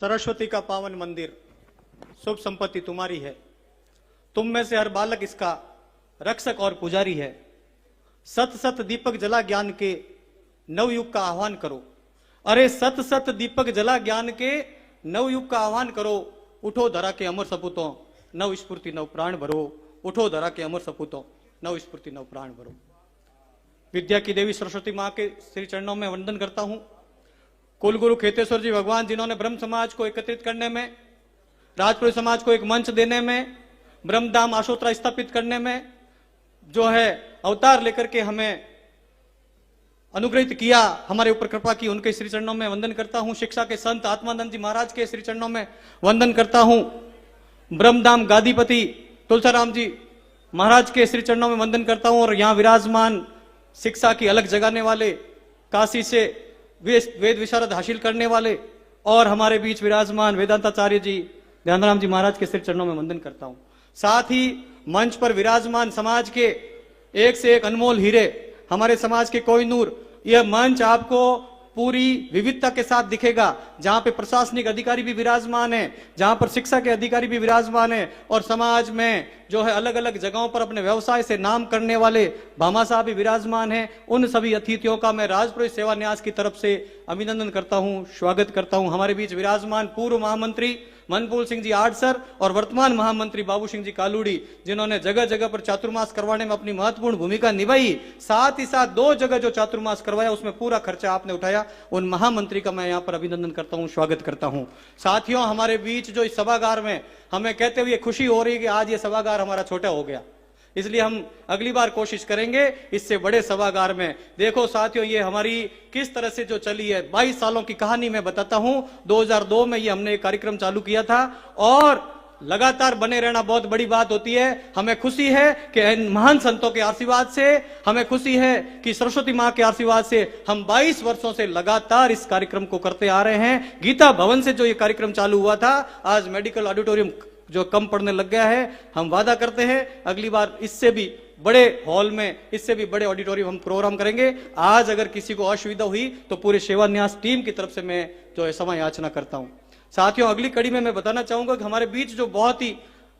सरस्वती का पावन मंदिर, शुभ संपत्ति तुम्हारी है। तुम में से हर बालक इसका रक्षक और पुजारी है। सत सत दीपक जला ज्ञान के नवयुग का आह्वान करो। अरे सत सत दीपक जला ज्ञान के नवयुग का आह्वान करो। उठो धरा के अमर सपूतों, नव स्फूर्ति नव प्राण भरो। उठो धरा के अमर सपूतों, नव स्फूर्ति नव प्राण भरो। विद्या की देवी सरस्वती मां के श्री चरणों में वंदन करता हूं। कुलगुरु खेतेश्वर जी भगवान, जिन्होंने ब्रह्म समाज को एकत्रित करने में, राजपुरी समाज को एक मंच देने में, ब्रह्मधाम आशोत्रा स्थापित करने में जो है अवतार लेकर के हमें अनुग्रहित किया, हमारे ऊपर कृपा की, उनके श्री चरणों में वंदन करता हूं। शिक्षा के संत आत्मानंद जी महाराज के श्री चरणों में वंदन करता हूं। ब्रह्मधाम गादीपति तुलसाराम जी महाराज के श्री चरणों में वंदन करता हूं। और यहां विराजमान शिक्षा की अलग जगाने वाले, काशी से वेद विशारद हासिल करने वाले और हमारे बीच विराजमान वेदांताचार्य जी ध्यानराम जी महाराज के श्री चरणों में वंदन करता हूं। साथ ही मंच पर विराजमान समाज के एक से एक अनमोल हीरे, हमारे समाज के कोहिनूर। यह मंच आपको पूरी विविधता के साथ दिखेगा, जहां पे प्रशासनिक अधिकारी भी विराजमान है, जहां पर शिक्षा के अधिकारी भी विराजमान है और समाज में जो है अलग अलग जगहों पर अपने व्यवसाय से नाम करने वाले भामा साहब भी विराजमान हैं। उन सभी अतिथियों का मैं राजपुरोहित सेवा न्यास की तरफ से अभिनंदन करता हूं, स्वागत करता हूं। हमारे बीच विराजमान पूर्व महामंत्री मनपूल सिंह जी आडसर और वर्तमान महामंत्री बाबू सिंह जी कालूड़ी, जिन्होंने जगह जगह पर चातुर्मास करवाने में अपनी महत्वपूर्ण भूमिका निभाई। साथ ही साथ 2 जगह जो चातुर्मास करवाया उसमें पूरा खर्चा आपने उठाया, उन महामंत्री का मैं यहां पर अभिनंदन करता हूं, स्वागत करता हूं। साथियों, हमारे बीच जो इस सभागार में हमें कहते हुए खुशी हो रही है कि आज ये सभागार हमारा छोटा हो गया, इसलिए हम अगली बार कोशिश करेंगे इससे बड़े सभागार में। देखो साथियों, ये हमारी किस तरह से जो चली है 22 सालों की कहानी मैं बताता हूं। 2002 में ये हमने एक कार्यक्रम चालू किया था और लगातार बने रहना बहुत बड़ी बात होती है। हमें खुशी है कि महान संतों के आशीर्वाद से, हमें खुशी है कि सरस्वती मां के आशीर्वाद से हम 22 वर्षों से लगातार इस कार्यक्रम को करते आ रहे हैं। गीता भवन से जो ये कार्यक्रम चालू हुआ था, आज मेडिकल ऑडिटोरियम जो कम पड़ने लग गया है। हम वादा करते हैं अगली बार इससे भी बड़े हॉल में, इससे भी बड़े ऑडिटोरियम हम प्रोग्राम करेंगे। आज अगर किसी को असुविधा हुई तो पूरे सेवा न्यास टीम की तरफ से मैं जो है क्षमा याचना करता हूं। साथियों, अगली कड़ी में मैं बताना चाहूंगा कि हमारे बीच जो बहुत ही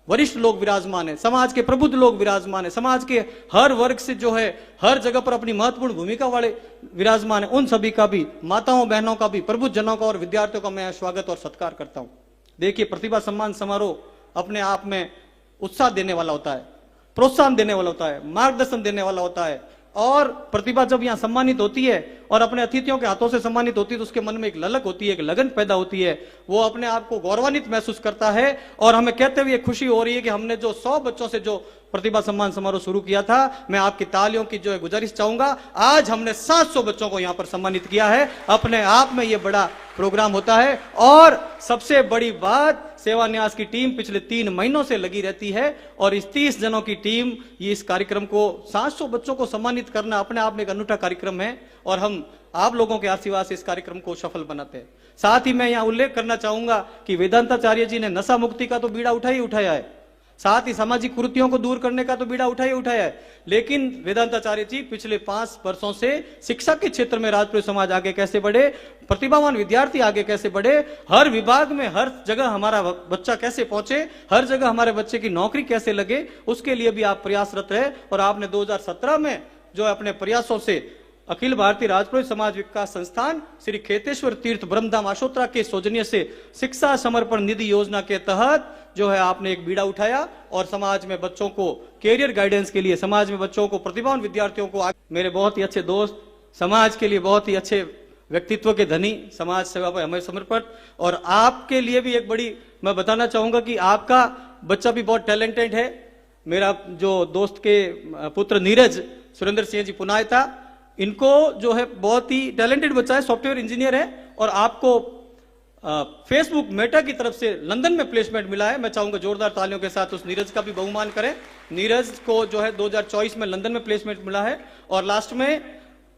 वरिष्ठ लोग विराजमान है, समाज के प्रबुद्ध लोग विराजमान है, समाज के हर वर्ग से जो है हर जगह पर अपनी महत्वपूर्ण भूमिका वाले विराजमान है, उन सभी का भी, माताओं बहनों का भी, प्रबुद्ध जनों का और विद्यार्थियों का मैं स्वागत और सत्कार करता हूं। देखिए, प्रतिभा सम्मान समारोह अपने आप में उत्साह देने वाला होता है, प्रोत्साहन देने वाला होता है, मार्गदर्शन देने वाला होता है। और प्रतिभा जब यहां सम्मानित होती है और अपने अतिथियों के हाथों से सम्मानित होती है तो उसके मन में एक ललक होती है, एक लगन पैदा होती है, वो अपने आप को गौरवान्वित महसूस करता है। और हमें कहते हुए खुशी हो रही है कि हमने जो 100 बच्चों से जो प्रतिभा सम्मान समारोह शुरू किया था, मैं आपकी तालियों की जो है गुजारिश चाहूंगा। आज हमने 700 बच्चों को यहां पर सम्मानित किया है। अपने आप में यह बड़ा प्रोग्राम होता है। और सबसे बड़ी बात, सेवा न्यास की टीम पिछले 3 महीनों से लगी रहती है और इस 30 जनों की टीम ये इस कार्यक्रम को 700 बच्चों को सम्मानित करना अपने आप में एक अनूठा कार्यक्रम है और हम आप लोगों के आशीर्वाद से इस कार्यक्रम को सफल बनाते हैं। साथ ही मैं यहां उल्लेख करना चाहूंगा कि वेदांताचार्य जी ने नशा मुक्ति का तो बीड़ा उठाया है, साथ ही सामाजिक कुरीतियों को दूर करने का तो बीड़ा उठाया है। लेकिन वेदांताचार्य जी पिछले 5 वर्षों से शिक्षा के क्षेत्र में राजपुरी समाज आगे कैसे बढ़े, प्रतिभावान विद्यार्थी आगे कैसे बढ़े, हर विभाग में हर जगह हमारा बच्चा कैसे पहुंचे, हर जगह हमारे बच्चे की नौकरी कैसे लगे, उसके लिए भी आप प्रयासरत रहे। और आपने 2017 में जो अपने प्रयासों से अखिल भारतीय राजपुरोहित समाज विकास संस्थान श्री खेतेश्वर तीर्थ ब्रह्मधाम आशोत्रा के सौजन्य से शिक्षा समर्पण निधि योजना के तहत जो है आपने एक बीड़ा उठाया और समाज में बच्चों को कैरियर गाइडेंस के लिए, समाज में बच्चों को, प्रतिभावान विद्यार्थियों को, मेरे बहुत ही अच्छे दोस्त, समाज के लिए बहुत ही अच्छे व्यक्तित्व के धनी, समाज सेवा पर हमें समर्पित। और आपके लिए भी एक बड़ी मैं बताना चाहूंगा कि आपका बच्चा भी बहुत टैलेंटेड है। मेरा जो दोस्त के पुत्र नीरज सुरेंद्र सिंह जी पुनायता, इनको जो है बहुत ही टैलेंटेड बच्चा है, सॉफ्टवेयर इंजीनियर है और आपको फेसबुक मेटा की तरफ से लंदन में प्लेसमेंट मिला है। मैं चाहूंगा जोरदार तालियों के साथ उस नीरज का भी बहुमान करें। नीरज को जो है 2024 में लंदन में प्लेसमेंट मिला है। और लास्ट में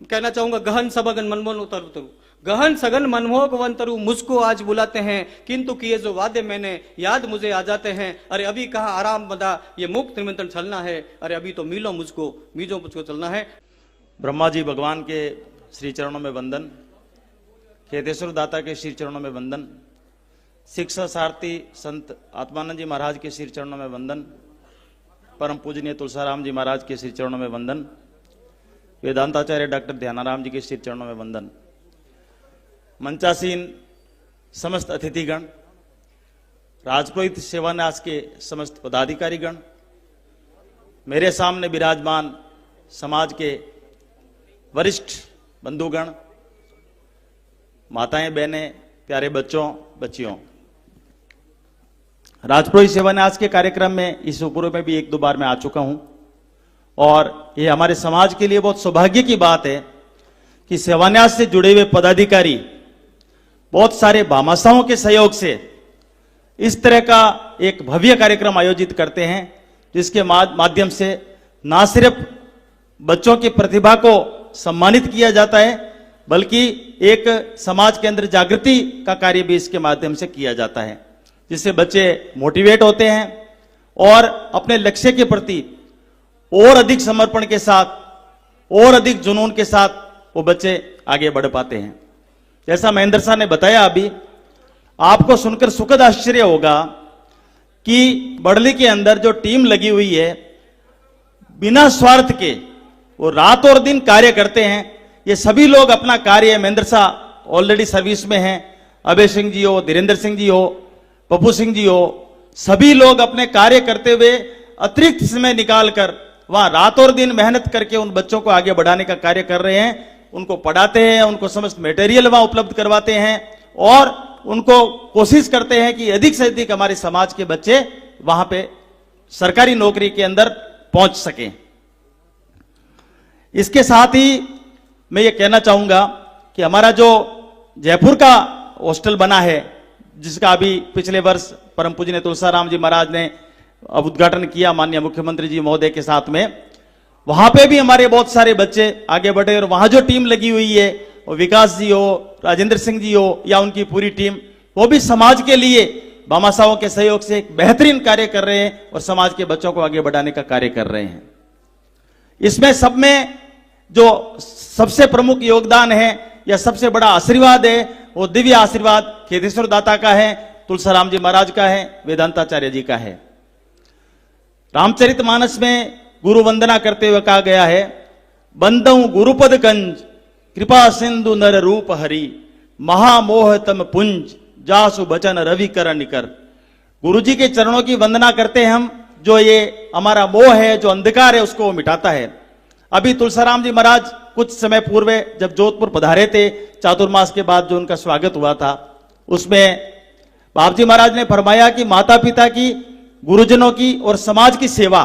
कहना चाहूंगा, गहन सबगन मनमोहन उतरु, गहन सघन मनमोहक वंतरु, मुझको आज बुलाते हैं किंतु किए जो वादे मैंने याद मुझे आ जाते हैं। अरे अभी कहा आराम बदा, ये मुक्त निमंत्रण चलना है, अरे अभी तो मीलों मुझको चलना है। ब्रह्मा जी भगवान के श्री चरणों में वंदन, खेतेश्वर दाता के श्री चरणों में वंदन, शिक्षा सारथी संत आत्मानंद जी महाराज के श्री चरणों में वंदन, परम पूजनीय तुलसाराम जी महाराज के श्री चरणों में वंदन, वेदांताचार्य डॉक्टर ध्यानाराम जी के श्री चरणों में वंदन, मंचासीन समस्त अतिथिगण, राजपुरोहित सेवान्यास के समस्त पदाधिकारीगण, मेरे सामने विराजमान समाज के वरिष्ठ बंधुगण, माताएं बहनें, प्यारे बच्चों बच्चियों, राजपुरोहित सेवान्यास के कार्यक्रम में इस पूर्व में भी 1-2 बार मैं आ चुका हूं और ये हमारे समाज के लिए बहुत सौभाग्य की बात है कि सेवान्यास से जुड़े हुए पदाधिकारी बहुत सारे भामाशाहों के सहयोग से इस तरह का एक भव्य कार्यक्रम आयोजित करते हैं, जिसके माध्यम से ना सिर्फ बच्चों की प्रतिभा को सम्मानित किया जाता है, बल्कि एक समाज के अंदर जागृति का कार्य भी इसके माध्यम से किया जाता है, जिससे बच्चे मोटिवेट होते हैं और अपने लक्ष्य के प्रति और अधिक समर्पण के साथ और अधिक जुनून के साथ वो बच्चे आगे बढ़ पाते हैं। जैसा महेंद्र साहब ने बताया, अभी आपको सुनकर सुखद आश्चर्य होगा कि बड़ली के अंदर जो टीम लगी हुई है, बिना स्वार्थ के वो रात और दिन कार्य करते हैं। ये सभी लोग अपना कार्य, महेंद्र साहब ऑलरेडी सर्विस में हैं, अभय सिंह जी हो, धीरेन्द्र सिंह जी हो, पप्पू सिंह जी हो, सभी लोग अपने कार्य करते हुए अतिरिक्त समय निकालकर वहां रात और दिन मेहनत करके उन बच्चों को आगे बढ़ाने का कार्य कर रहे हैं। उनको पढ़ाते हैं, उनको समस्त मटेरियल वहां उपलब्ध करवाते हैं और उनको कोशिश करते हैं कि अधिक से अधिक हमारे समाज के बच्चे वहां पे सरकारी नौकरी के अंदर पहुंच सकें। इसके साथ ही मैं ये कहना चाहूंगा कि हमारा जो जयपुर का हॉस्टल बना है, जिसका अभी पिछले वर्ष परम पूजनीय तुलसाराम जी महाराज ने अब उद्घाटन किया माननीय मुख्यमंत्री जी महोदय के साथ में, वहां पे भी हमारे बहुत सारे बच्चे आगे बढ़े और वहां जो टीम लगी हुई है, वो विकास जी हो, राजेंद्र सिंह जी हो या उनकी पूरी टीम, वो भी समाज के लिए भामाशाहों के सहयोग से एक बेहतरीन कार्य कर रहे हैं और समाज के बच्चों को आगे बढ़ाने का कार्य कर रहे हैं। इसमें सब में जो सबसे प्रमुख योगदान है या सबसे बड़ा आशीर्वाद है, वो दिव्य आशीर्वाद खेतेश्वर दाता का है, तुलसाराम जी महाराज का है, वेदांताचार्य जी का है। रामचरितमानस में गुरु वंदना करते हुए कहा गया है, बंदऊ गुरुपद कंज कृपा सिंधु नर रूप हरि, महामोह तम पुंज जासु बचन रवि कर निकर। गुरु जी के चरणों की वंदना करते हैं हम, जो ये हमारा मोह है, जो अंधकार है, उसको वो मिटाता है। अभी तुलसाराम जी महाराज कुछ समय पूर्व जब जोधपुर पधारे थे, चातुर्मास के बाद जो उनका स्वागत हुआ था, उसमें बाप जी महाराज ने फरमाया कि माता पिता की, गुरुजनों की और समाज की सेवा,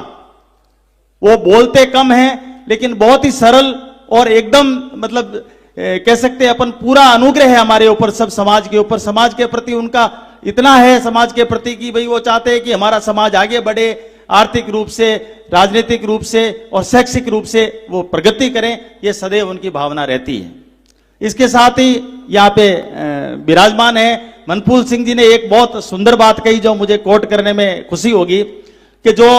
वो बोलते कम हैं लेकिन बहुत ही सरल और एकदम मतलब कह सकते हैं अपन पूरा अनुग्रह है हमारे ऊपर, सब समाज के ऊपर। समाज के प्रति उनका इतना है, समाज के प्रति कि भाई वो चाहते हैं कि हमारा समाज आगे बढ़े, आर्थिक रूप से, राजनीतिक रूप से और शैक्षिक रूप से वो प्रगति करें, ये सदैव उनकी भावना रहती है। इसके साथ ही यहाँ पे विराजमान है मनफूल सिंह जी ने एक बहुत सुंदर बात कही, जो मुझे कोट करने में खुशी होगी, कि जो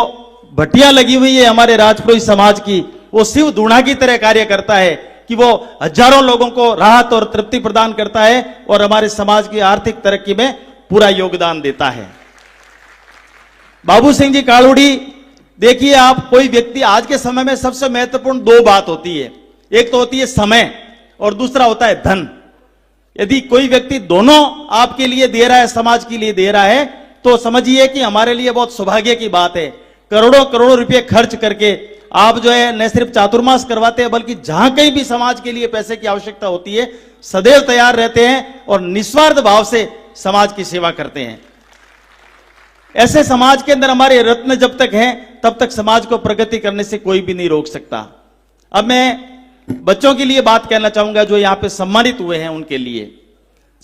भट्टियां लगी हुई है हमारे राजपुरोहित समाज की, वो शिव धूणा की तरह कार्य करता है कि वो हजारों लोगों को राहत और तृप्ति प्रदान करता है और हमारे समाज की आर्थिक तरक्की में पूरा योगदान देता है। बाबू सिंह जी कालूड़ी, देखिए आप, कोई व्यक्ति आज के समय में सबसे महत्वपूर्ण 2 बात होती है, एक तो होती है समय और दूसरा होता है धन। यदि कोई व्यक्ति दोनों आपके लिए दे रहा है, समाज के लिए दे रहा है, तो समझिए कि हमारे लिए बहुत सौभाग्य की बात है। करोड़ों करोड़ों रुपए खर्च करके आप जो है न सिर्फ चातुर्मास करवाते हैं, बल्कि जहां कहीं भी समाज के लिए पैसे की आवश्यकता होती है, सदैव तैयार रहते हैं और निस्वार्थ भाव से समाज की सेवा करते हैं। ऐसे समाज के अंदर हमारे रत्न जब तक हैं, तब तक समाज को प्रगति करने से कोई भी नहीं रोक सकता। अब मैं बच्चों के लिए बात कहना चाहूंगा जो यहां पे सम्मानित हुए हैं उनके लिए।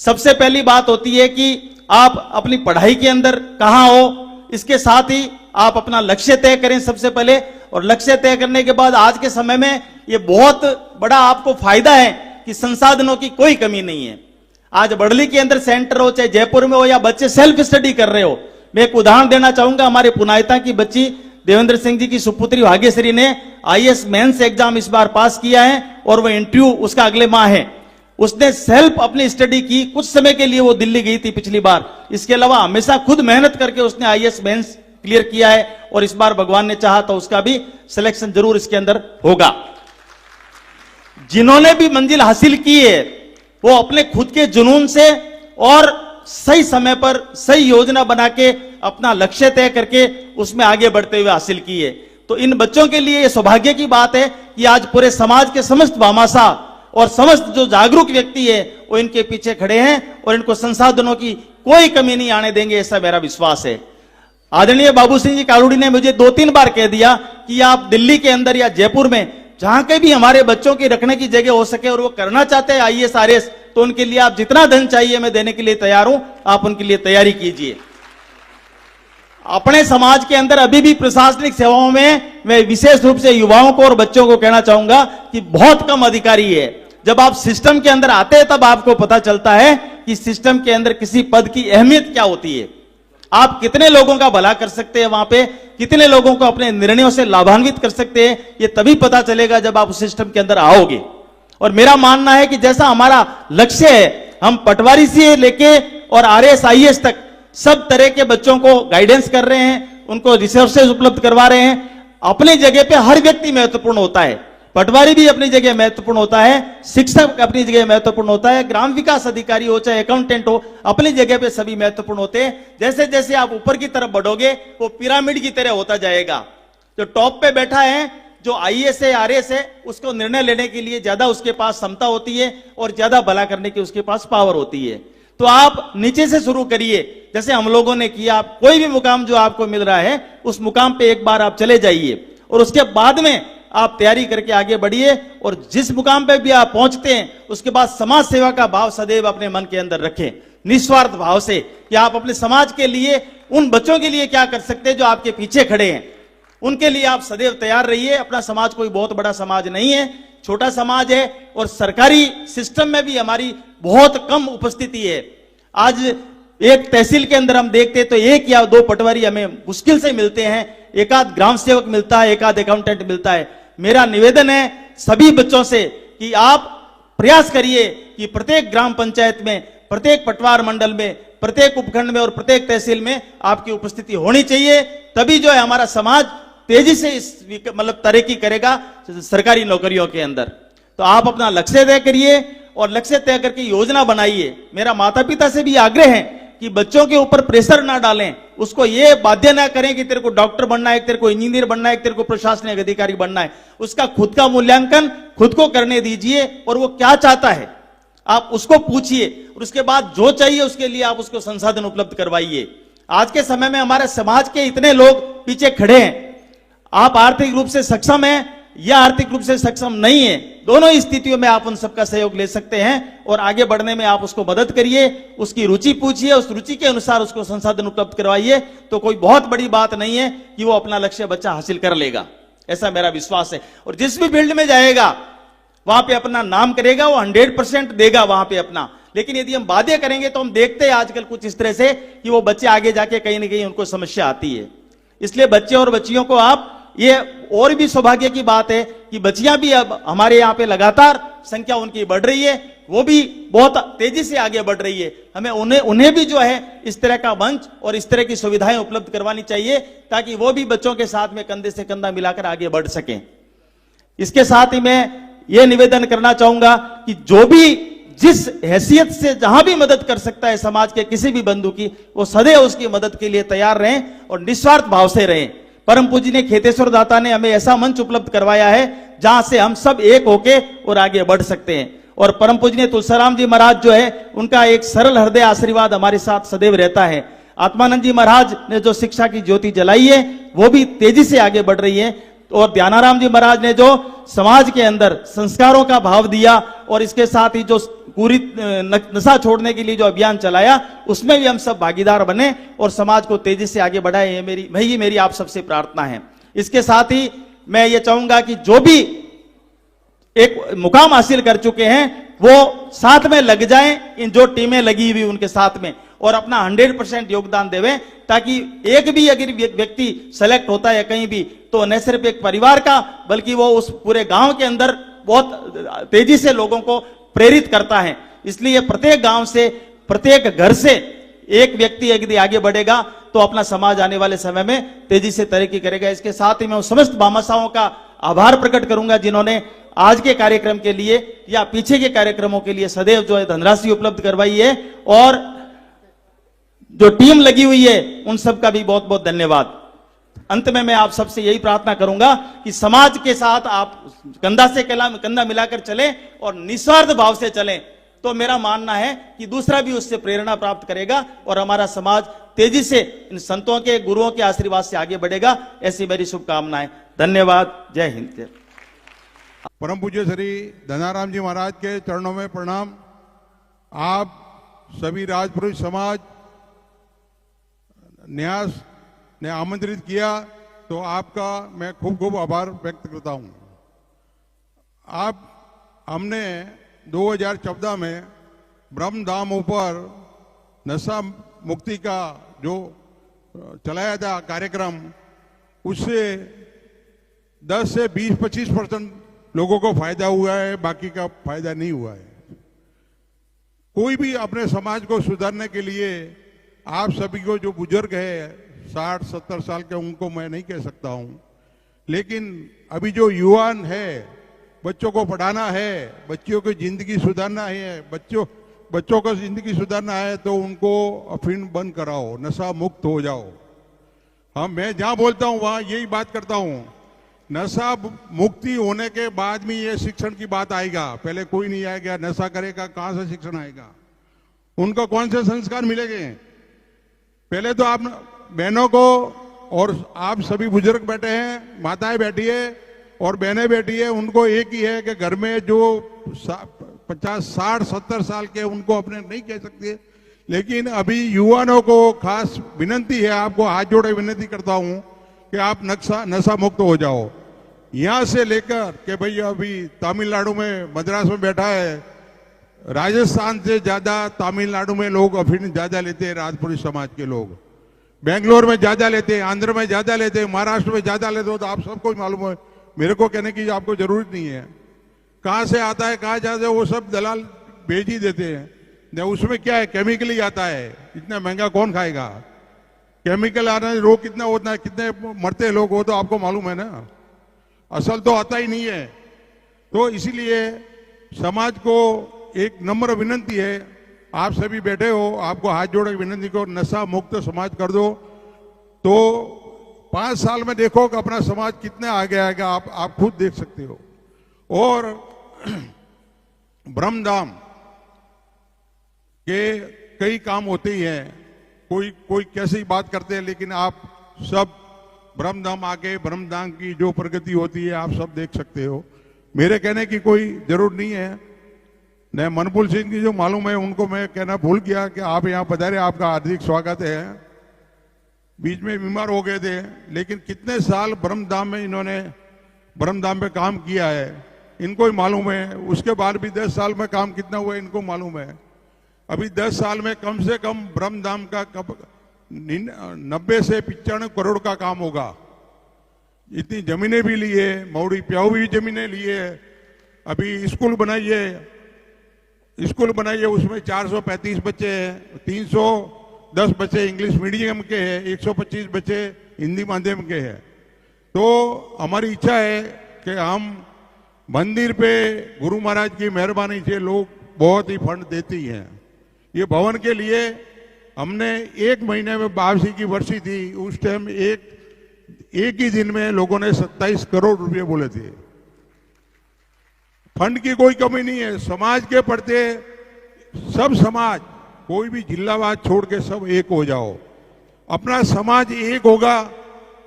सबसे पहली बात होती है कि आप अपनी पढ़ाई के अंदर कहां हो, इसके साथ ही आप अपना लक्ष्य तय करें सबसे पहले, और लक्ष्य तय करने के बाद आज के समय में ये बहुत बड़ा आपको फायदा है कि संसाधनों की कोई कमी नहीं है। आज बड़ली के अंदर सेंटर हो, चाहे जयपुर में हो, या बच्चे सेल्फ स्टडी कर रहे हो। मैं एक उदाहरण देना चाहूंगा, हमारे पुनायता की बच्ची देवेंद्र सिंह जी की सुपुत्री भाग्यश्री ने IAS मेंस एग्जाम इस बार पास किया है और वो इंटरव्यू उसका अगले माह है। उसने सेल्फ अपनी स्टडी की, कुछ समय के लिए वो दिल्ली गई थी पिछली बार, इसके अलावा हमेशा खुद मेहनत करके उसने आईएएस मेंस क्लियर किया है और इस बार भगवान ने चाहा तो उसका भी सिलेक्शन जरूर इसके अंदर होगा। जिन्होंने भी मंजिल हासिल की है वो अपने खुद के जुनून से और सही समय पर सही योजना बना के अपना लक्ष्य तय करके उसमें आगे बढ़ते हुए हासिल की है। तो इन बच्चों के लिए यह सौभाग्य की बात है कि आज पूरे समाज के समस्त भामाशाह और समस्त जो जागरूक व्यक्ति है वो इनके पीछे खड़े हैं और इनको संसाधनों की कोई कमी नहीं आने देंगे, ऐसा मेरा विश्वास है। आदरणीय बाबू सिंह जी कालूड़ी ने मुझे 2-3 बार कह दिया कि आप दिल्ली के अंदर या जयपुर में जहां के भी हमारे बच्चों की रखने की जगह हो सके और वो करना चाहते हैं आईएएस आरएएस, तो उनके लिए आप जितना धन चाहिए मैं देने के लिए तैयार हूं, आप उनके लिए तैयारी कीजिए। अपने समाज के अंदर अभी भी प्रशासनिक सेवाओं में मैं विशेष रूप से युवाओं को और बच्चों को कहना चाहूंगा कि बहुत कम अधिकारी है। जब आप सिस्टम के अंदर आते हैं तब आपको पता चलता है कि सिस्टम के अंदर किसी पद की अहमियत क्या होती है, आप कितने लोगों का भला कर सकते हैं, वहां पे कितने लोगों को अपने निर्णयों से लाभान्वित कर सकते हैं, ये तभी पता चलेगा जब आप उस सिस्टम के अंदर आओगे। और मेरा मानना है कि जैसा हमारा लक्ष्य है, हम पटवारी से लेके और आरएएस आईएएस तक सब तरह के बच्चों को गाइडेंस कर रहे हैं, उनको रिसोर्सेज उपलब्ध करवा रहे हैं। अपनी जगह पे हर व्यक्ति महत्वपूर्ण होता है, पटवारी भी अपनी जगह महत्वपूर्ण होता है, शिक्षक अपनी जगह महत्वपूर्ण होता है, ग्राम विकास अधिकारी हो चाहे अकाउंटेंट हो, अपनी जगह पे सभी महत्वपूर्ण होते हैं। जैसे जैसे आप ऊपर की तरफ बढ़ोगे वो पिरामिड की तरह होता जाएगा। जो टॉप पे बैठा है, जो आईएएस है आरएएस है, उसको निर्णय लेने के लिए ज्यादा उसके पास क्षमता होती है और ज्यादा भला करने की उसके पास पावर होती है। तो आप नीचे से शुरू करिए, जैसे हम लोगों ने किया। कोई भी मुकाम जो आपको मिल रहा है उस मुकाम पे एक बार आप चले जाइए और उसके बाद में आप तैयारी करके आगे बढ़िए। और जिस मुकाम पे भी आप पहुंचते हैं उसके बाद समाज सेवा का भाव सदैव अपने मन के अंदर रखें, निस्वार्थ भाव से, कि आप अपने समाज के लिए, उन बच्चों के लिए क्या कर सकते हैं जो आपके पीछे खड़े हैं, उनके लिए आप सदैव तैयार रहिए। अपना समाज कोई बहुत बड़ा समाज नहीं है, छोटा समाज है और सरकारी सिस्टम में भी हमारी बहुत कम उपस्थिति है। आज एक तहसील के अंदर हम देखते हैं तो 1 या 2 पटवारी हमें मुश्किल से मिलते हैं, एक आध ग्राम सेवक मिलता है, एक आध अकाउंटेंट मिलता है। मेरा निवेदन है सभी बच्चों से कि आप प्रयास करिए कि प्रत्येक ग्राम पंचायत में, प्रत्येक पटवार मंडल में, प्रत्येक उपखंड में और प्रत्येक तहसील में आपकी उपस्थिति होनी चाहिए। तभी जो है हमारा समाज तेजी से इस मतलब तरक्की करेगा सरकारी नौकरियों के अंदर। तो आप अपना लक्ष्य तय करिए और लक्ष्य तय करके योजना बनाइए। मेरा माता पिता से भी आग्रह है कि बच्चों के ऊपर प्रेशर ना डालें, उसको ये बाध्य ना करें कि तेरे को डॉक्टर बनना है, तेरे को इंजीनियर बनना है, तेरे को प्रशासनिक अधिकारी बनना है। उसका खुद का मूल्यांकन खुद को करने दीजिए और वो क्या चाहता है आप उसको पूछिए और उसके बाद जो चाहिए उसके लिए आप उसको संसाधन उपलब्ध करवाइए। आज के समय में हमारे समाज के इतने लोग पीछे खड़े हैं, आप आर्थिक रूप से सक्षम हैं या आर्थिक रूप से सक्षम नहीं है, दोनों स्थितियों में आप उन सबका सहयोग ले सकते हैं और आगे बढ़ने में आप उसको मदद करिए, उसकी रुचि पूछिए, उस रुचि के अनुसार उसको संसाधन उपलब्ध करवाइए। तो कोई बहुत बड़ी बात नहीं है कि वो अपना लक्ष्य बच्चा हासिल कर लेगा, ऐसा मेरा विश्वास है। और जिस भी फील्ड में जाएगा वहां पे अपना नाम करेगा, वो 100% देगा वहां पे अपना। लेकिन यदि हम बातें करेंगे तो हम देखते हैं आजकल कुछ इस तरह से कि वो बच्चे आगे जाके कहीं ना कहीं उनको समस्या आती है। इसलिए बच्चे और बच्चियों को आप, ये और भी सौभाग्य की बात है कि बच्चियां भी अब हमारे यहाँ पे लगातार संख्या उनकी बढ़ रही है, वो भी बहुत तेजी से आगे बढ़ रही है। हमें उन्हें भी जो है इस तरह का मंच और इस तरह की सुविधाएं उपलब्ध करवानी चाहिए ताकि वो भी बच्चों के साथ में कंधे से कंधा मिलाकर आगे बढ़ सकें। इसके साथ ही मैं ये निवेदन करना चाहूंगा कि जो भी जिस हैसियत से जहां भी मदद कर सकता है समाज के किसी भी बंधु की, वो सदैव उसकी मदद के लिए तैयार रहें और निस्वार्थ भाव से रहें। परम पूज्य ने खेतेश्वर दाता ने हमें ऐसा मंच उपलब्ध करवाया है जहां से हम सब एक होके और आगे बढ़ सकते हैं। और परम पूज्य ने तुलसीराम जी महाराज जो है, उनका एक सरल हृदय आशीर्वाद हमारे साथ सदैव रहता है। आत्मानंद जी महाराज ने जो शिक्षा की ज्योति जलाई है वो भी तेजी से आगे बढ़ रही है। और ज्ञानाराम जी महाराज ने जो समाज के अंदर संस्कारों का भाव दिया और इसके साथ ही जो पूरी नशा छोड़ने के लिए जो अभियान चलाया, उसमें भी हम सब भागीदार बने और समाज को तेजी से आगे बढ़ाए, ये मेरी आप सबसे प्रार्थना है। इसके साथ ही मैं ये चाहूंगा कि जो भी एक मुकाम हासिल कर चुके हैं वो साथ में लग जाएं, इन जो टीमें लगी हुई उनके साथ में, और अपना 100% योगदान देवें ताकि एक भी अगर व्यक्ति सेलेक्ट होता है कहीं भी तो न सिर्फ एक परिवार का बल्कि वो उस पूरे गांव के अंदर बहुत तेजी से लोगों को प्रेरित करता है। इसलिए प्रत्येक गांव से, प्रत्येक घर से एक व्यक्ति यदि आगे बढ़ेगा तो अपना समाज आने वाले समय में तेजी से तरक्की करेगा। इसके साथ ही मैं उन समस्त भामाशाहों का आभार प्रकट करूंगा जिन्होंने आज के कार्यक्रम के लिए या पीछे के कार्यक्रमों के लिए सदैव जो है धनराशि उपलब्ध करवाई है, और जो टीम लगी हुई है उन सबका भी बहुत बहुत धन्यवाद। अंत में मैं आप सबसे यही प्रार्थना करूंगा कि समाज के साथ आप कंधा से कंधा मिलाकर चलें और निस्वार्थ भाव से चलें, तो मेरा मानना है कि दूसरा भी उससे प्रेरणा प्राप्त करेगा और हमारा समाज तेजी से इन संतों के, गुरुओं के आशीर्वाद से आगे बढ़ेगा। ऐसी मेरी शुभकामनाएं। धन्यवाद। जय हिंद। परम पूज्य श्री धनाराम जी महाराज के चरणों में प्रणाम। आप सभी राजपुरुष समाज न्यास ने आमंत्रित किया तो आपका मैं खूब खूब आभार व्यक्त करता हूं। हमने 2014 में ब्रह्म धाम ऊपर नशा मुक्ति का जो चलाया था कार्यक्रम, उससे 10 से 20-25% लोगों को फायदा हुआ है, बाकी का फायदा नहीं हुआ है। कोई भी अपने समाज को सुधारने के लिए आप सभी को, जो बुजुर्ग है 60-70 साल के, उनको मैं नहीं कह सकता हूं, लेकिन अभी जो युवान है, बच्चों को पढ़ाना है, बच्चों की जिंदगी सुधारना है, बच्चों को जिंदगी सुधारना है तो उनको अफीम बंद कराओ, नशा मुक्त हो जाओ। हाँ, मैं जहां बोलता हूं वहां यही बात करता हूं। नशा मुक्ति होने के बाद में ये शिक्षण की बात आएगा, पहले कोई नहीं आएगा। नशा करेगा कहां से शिक्षण आएगा, उनको कौन से संस्कार मिलेंगे? पहले तो आप बहनों को, और आप सभी बुजुर्ग बैठे हैं, माताएं बैठी है और बहनें बैठी है, उनको एक ही है कि घर में जो 50, 60, 70 साल के, उनको अपने नहीं कह सकते, लेकिन अभी युवाओं को खास विनती है, आपको हाथ जोड़े विनती करता हूं कि आप नशा मुक्त हो जाओ। यहां से लेकर के भैया अभी तमिलनाडु में, मद्रास में बैठा है, राजस्थान से ज्यादा तमिलनाडु में लोग अफीम ज्यादा लेते हैं, राजपुरी समाज के लोग बेंगलोर में ज्यादा लेते हैं, आंध्र में ज्यादा लेते हैं, महाराष्ट्र में ज्यादा लेते हो, तो आप सबको मालूम है, मेरे को कहने की आपको जरूरत नहीं है। कहां से आता है, कहां जाता है, वो सब दलाल भेज ही देते हैं। उसमें क्या है, केमिकल ही आता है, इतना महंगा कौन खाएगा? केमिकल आना, रोग कितना होता है, कितने मरते हैं लोग, वो तो आपको मालूम है ना। असल तो आता ही नहीं है। तो इसीलिए समाज को एक नम्र विनती है, आप सभी बैठे हो, आपको हाथ जोड़ के विनती को, नशा मुक्त समाज कर दो, तो 5 साल में देखो कि अपना समाज कितने आगे आएगा, आप खुद देख सकते हो। और ब्रह्मधाम के कई काम होते ही हैं, कोई कैसी बात करते हैं, लेकिन आप सब ब्रह्मधाम आके ब्रह्मधाम की जो प्रगति होती है आप सब देख सकते हो। मेरे कहने की कोई जरूरत नहीं है। न मनपुल सिंह की जो मालूम है, उनको मैं कहना भूल गया कि आप यहाँ पधारे, आपका हार्दिक स्वागत है। बीच में बीमार हो गए थे, लेकिन कितने साल ब्रह्मधाम में इन्होंने ब्रह्मधाम पे काम किया है, इनको ही मालूम है। उसके बाद भी 10 साल में काम कितना हुआ इनको मालूम है। अभी 10 साल में कम से कम ब्रह्मधाम का 90 से 95 करोड़ का काम होगा। इतनी जमीनें भी ली है, मौड़ी प्याऊ भी जमीनें ली है। अभी स्कूल बनाइए, उसमें 435 बच्चे हैं, 310 बच्चे इंग्लिश मीडियम के हैं, 125 बच्चे हिंदी माध्यम के हैं। तो हमारी इच्छा है कि हम मंदिर पे गुरु महाराज की मेहरबानी से लोग बहुत ही फंड देते ही हैं। ये भवन के लिए हमने 1 महीने में वापसी की वर्षी थी, उस टाइम एक ही दिन में लोगों ने 27 करोड़ रुपए बोले थे। फंड की कोई कमी नहीं है। समाज के प्रति सब समाज, कोई भी जिलावाद छोड़ के सब एक हो जाओ। अपना समाज एक होगा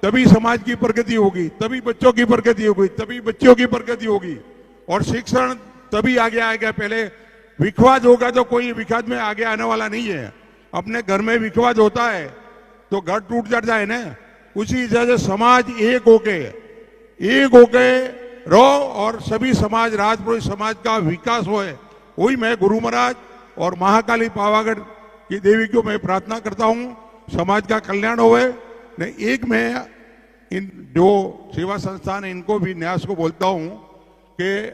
तभी समाज की प्रगति होगी, तभी बच्चों की प्रगति होगी, तभी बच्चों की प्रगति होगी, और शिक्षण तभी आगे आएगा। पहले विखवाद होगा तो कोई विखवाद में आगे आने वाला नहीं है। अपने घर में विखवाद होता है तो घर टूट जाता है ना। उसी वजह से समाज एक होके रहो और सभी समाज, राजपुरी समाज का विकास होए, वही मैं गुरु महाराज और महाकाली पावागढ़ की देवी को मैं प्रार्थना करता हूं। समाज का कल्याण होए। एक मैं इन जो सेवा संस्थान है इनको भी न्यास को बोलता हूं कि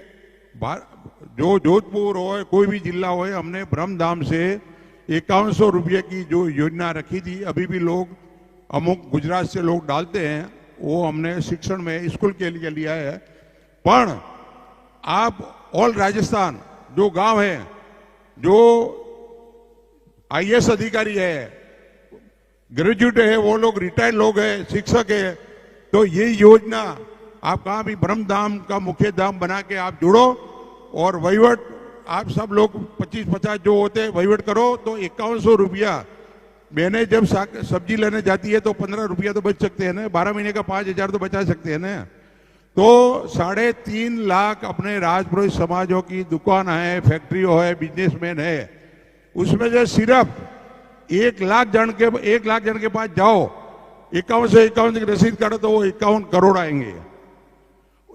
जो जोधपुर हो कोई भी जिला हो, हमने ब्रह्मधाम से 5100 रुपये की जो योजना रखी थी, अभी भी लोग अमुक गुजरात से लोग डालते हैं, वो हमने शिक्षण में स्कूल के लिए लिया है। पर आप ऑल राजस्थान जो गांव है, जो आईएएस अधिकारी है, ग्रेजुएट है, वो लोग रिटायर्ड लोग हैं, शिक्षक है, तो ये योजना आप कहाँ भी ब्रह्मधाम का मुख्य धाम बना के आप जुड़ो और वहीवट आप सब लोग 25-50 जो होते हैं वहीवट करो, तो 5100 रुपया बहनें जब सब्जी लेने जाती है तो 15 रुपया तो बच सकते हैं ना, 12 महीने का 5000 तो बचा सकते हैं ना। तो 3.5 लाख अपने राजपुरोहित समाजों की दुकान है, फैक्ट्री है, बिजनेसमैन है, उसमें से सिर्फ 1 लाख जन के पास जाओ, 51 से 51 की रसीद काटो तो वो 51 करोड़ आएंगे।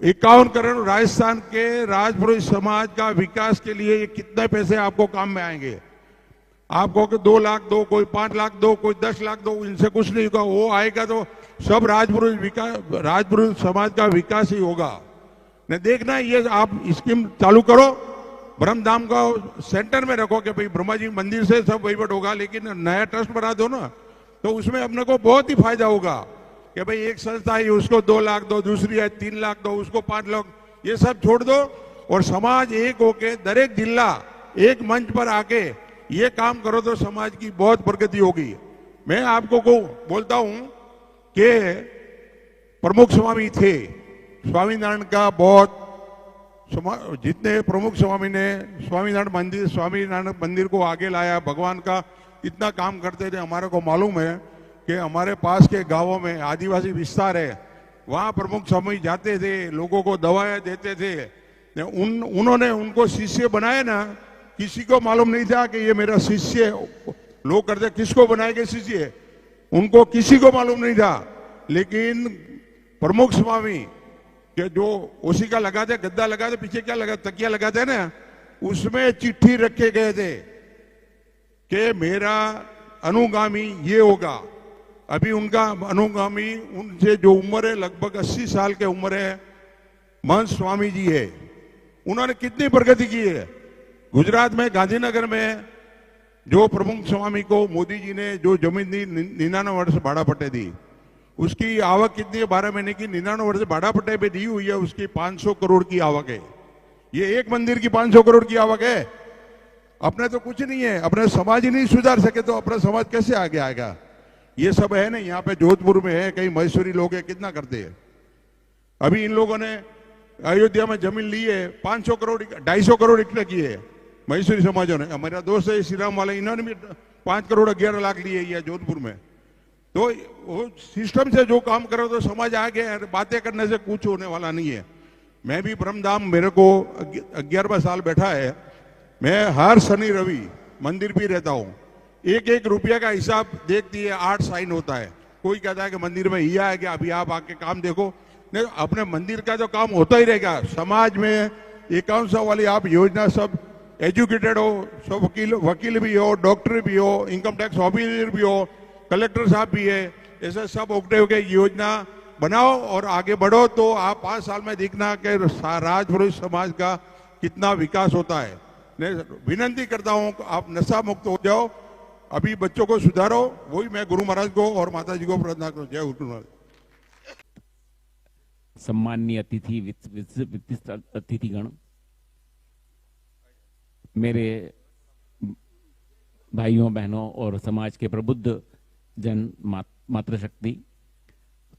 51 करोड़ राजस्थान के राजपुरोहित समाज का विकास के लिए ये कितने पैसे आपको काम में आएंगे? आपको कि 2 लाख दो, कोई 5 लाख दो, कोई 10 लाख दो, इनसे कुछ नहीं होगा। वो आएगा तो सब राजपुरोहित समाज का विकास ही होगा। ने देखना, ये आप स्कीम चालू करो, ब्रह्मधाम का सेंटर में रखो कि भाई ब्रह्मा जी मंदिर से सब वहीवट होगा, लेकिन नया ट्रस्ट बना दो ना, तो उसमें अपने को बहुत ही फायदा होगा कि भाई एक संस्था है उसको 2 लाख दो, दूसरी है 3 लाख दो, उसको 5 लाख, ये सब छोड़ दो और समाज एक होके दरेक जिला एक मंच पर आके ये काम करो तो समाज की बहुत प्रगति होगी। मैं आपको को बोलता हूं कि प्रमुख स्वामी थे स्वामीनारायण का, बहुत जितने प्रमुख स्वामी ने स्वामीनारायण मंदिर को आगे लाया, भगवान का इतना काम करते थे। हमारे को मालूम है कि हमारे पास के गांवों में आदिवासी विस्तार है, वहां प्रमुख स्वामी जाते थे, लोगों को दवाएं देते थे। उन्होंने उनको शिष्य बनाए ना, किसी को मालूम नहीं था कि ये मेरा शिष्य है। लोग करते किसको बनाएंगे शिष्य, उनको किसी को मालूम नहीं था। लेकिन प्रमुख स्वामी के जो उसी का लगाते, गद्दा लगाते, पीछे क्या लगा, तकिया लगाते ना, उसमें चिट्ठी रखे गए थे कि मेरा अनुगामी ये होगा। अभी उनका अनुगामी, उनसे जो उम्र है लगभग 80 साल के उम्र है, महंत स्वामी जी है। उन्होंने कितनी प्रगति की है। गुजरात में गांधीनगर में जो प्रमुख स्वामी को मोदी जी ने जो जमीन दी 99 वर्ष भाड़ा पट्टे दी, उसकी आवक कितनी है 12 महीने की, 99 वर्ष भाड़ा पट्टे पे दी हुई है, उसकी 500 करोड़ की आवक है। ये एक मंदिर की 500 करोड़ की आवक है। अपने तो कुछ नहीं है, अपने समाज ही नहीं सुधार सके तो अपना समाज कैसे आगे आएगा? ये सब है ना, यहाँ पे जोधपुर में है, कई मैसूरी लोग है, कितना करते हैं। अभी इन लोगों ने अयोध्या में जमीन ली है, 500 करोड़ 250 करोड़ इकट्ठे किए मैसूरी समाजों ने। हमारा दोस्त है श्री राम वाले, इन्होंने भी 5 करोड़ 11 लाख लिए है जोधपुर में। तो वो सिस्टम से जो काम करो तो समाज आगे, बातें करने से कुछ होने वाला नहीं है। मैं भी ब्रह्मधाम, मेरे को 11वां साल बैठा है, मैं हर शनि रवि मंदिर भी रहता हूँ। 1-1 रुपया का हिसाब देखती है, 8 साइन होता है। कोई कहता है कि मंदिर में ये है कि अभी आप आके काम देखो, नहीं, अपने मंदिर का तो काम होता ही रहेगा। समाज में 5100 वाली आप योजना, सब एजुकेटेड हो, सब वकील भी हो, डॉक्टर भी हो, इनकम टैक्स ऑफिसर भी हो, कलेक्टर साहब भी है, ऐसे सब उकटे होके योजना बनाओ और आगे बढ़ो, तो आप 5 साल में देखना कि राजपुरोहित समाज का कितना विकास होता है। विनती करता हूं आप नशा मुक्त हो जाओ, अभी बच्चों को सुधारो, वही मैं गुरु महाराज को और माता जी को प्रार्थना करूं। जय गुरु महाराज। सम्माननीय अतिथि, विशिष्ट अतिथिगण, मेरे भाइयों बहनों और समाज के प्रबुद्ध जन, मातृशक्ति,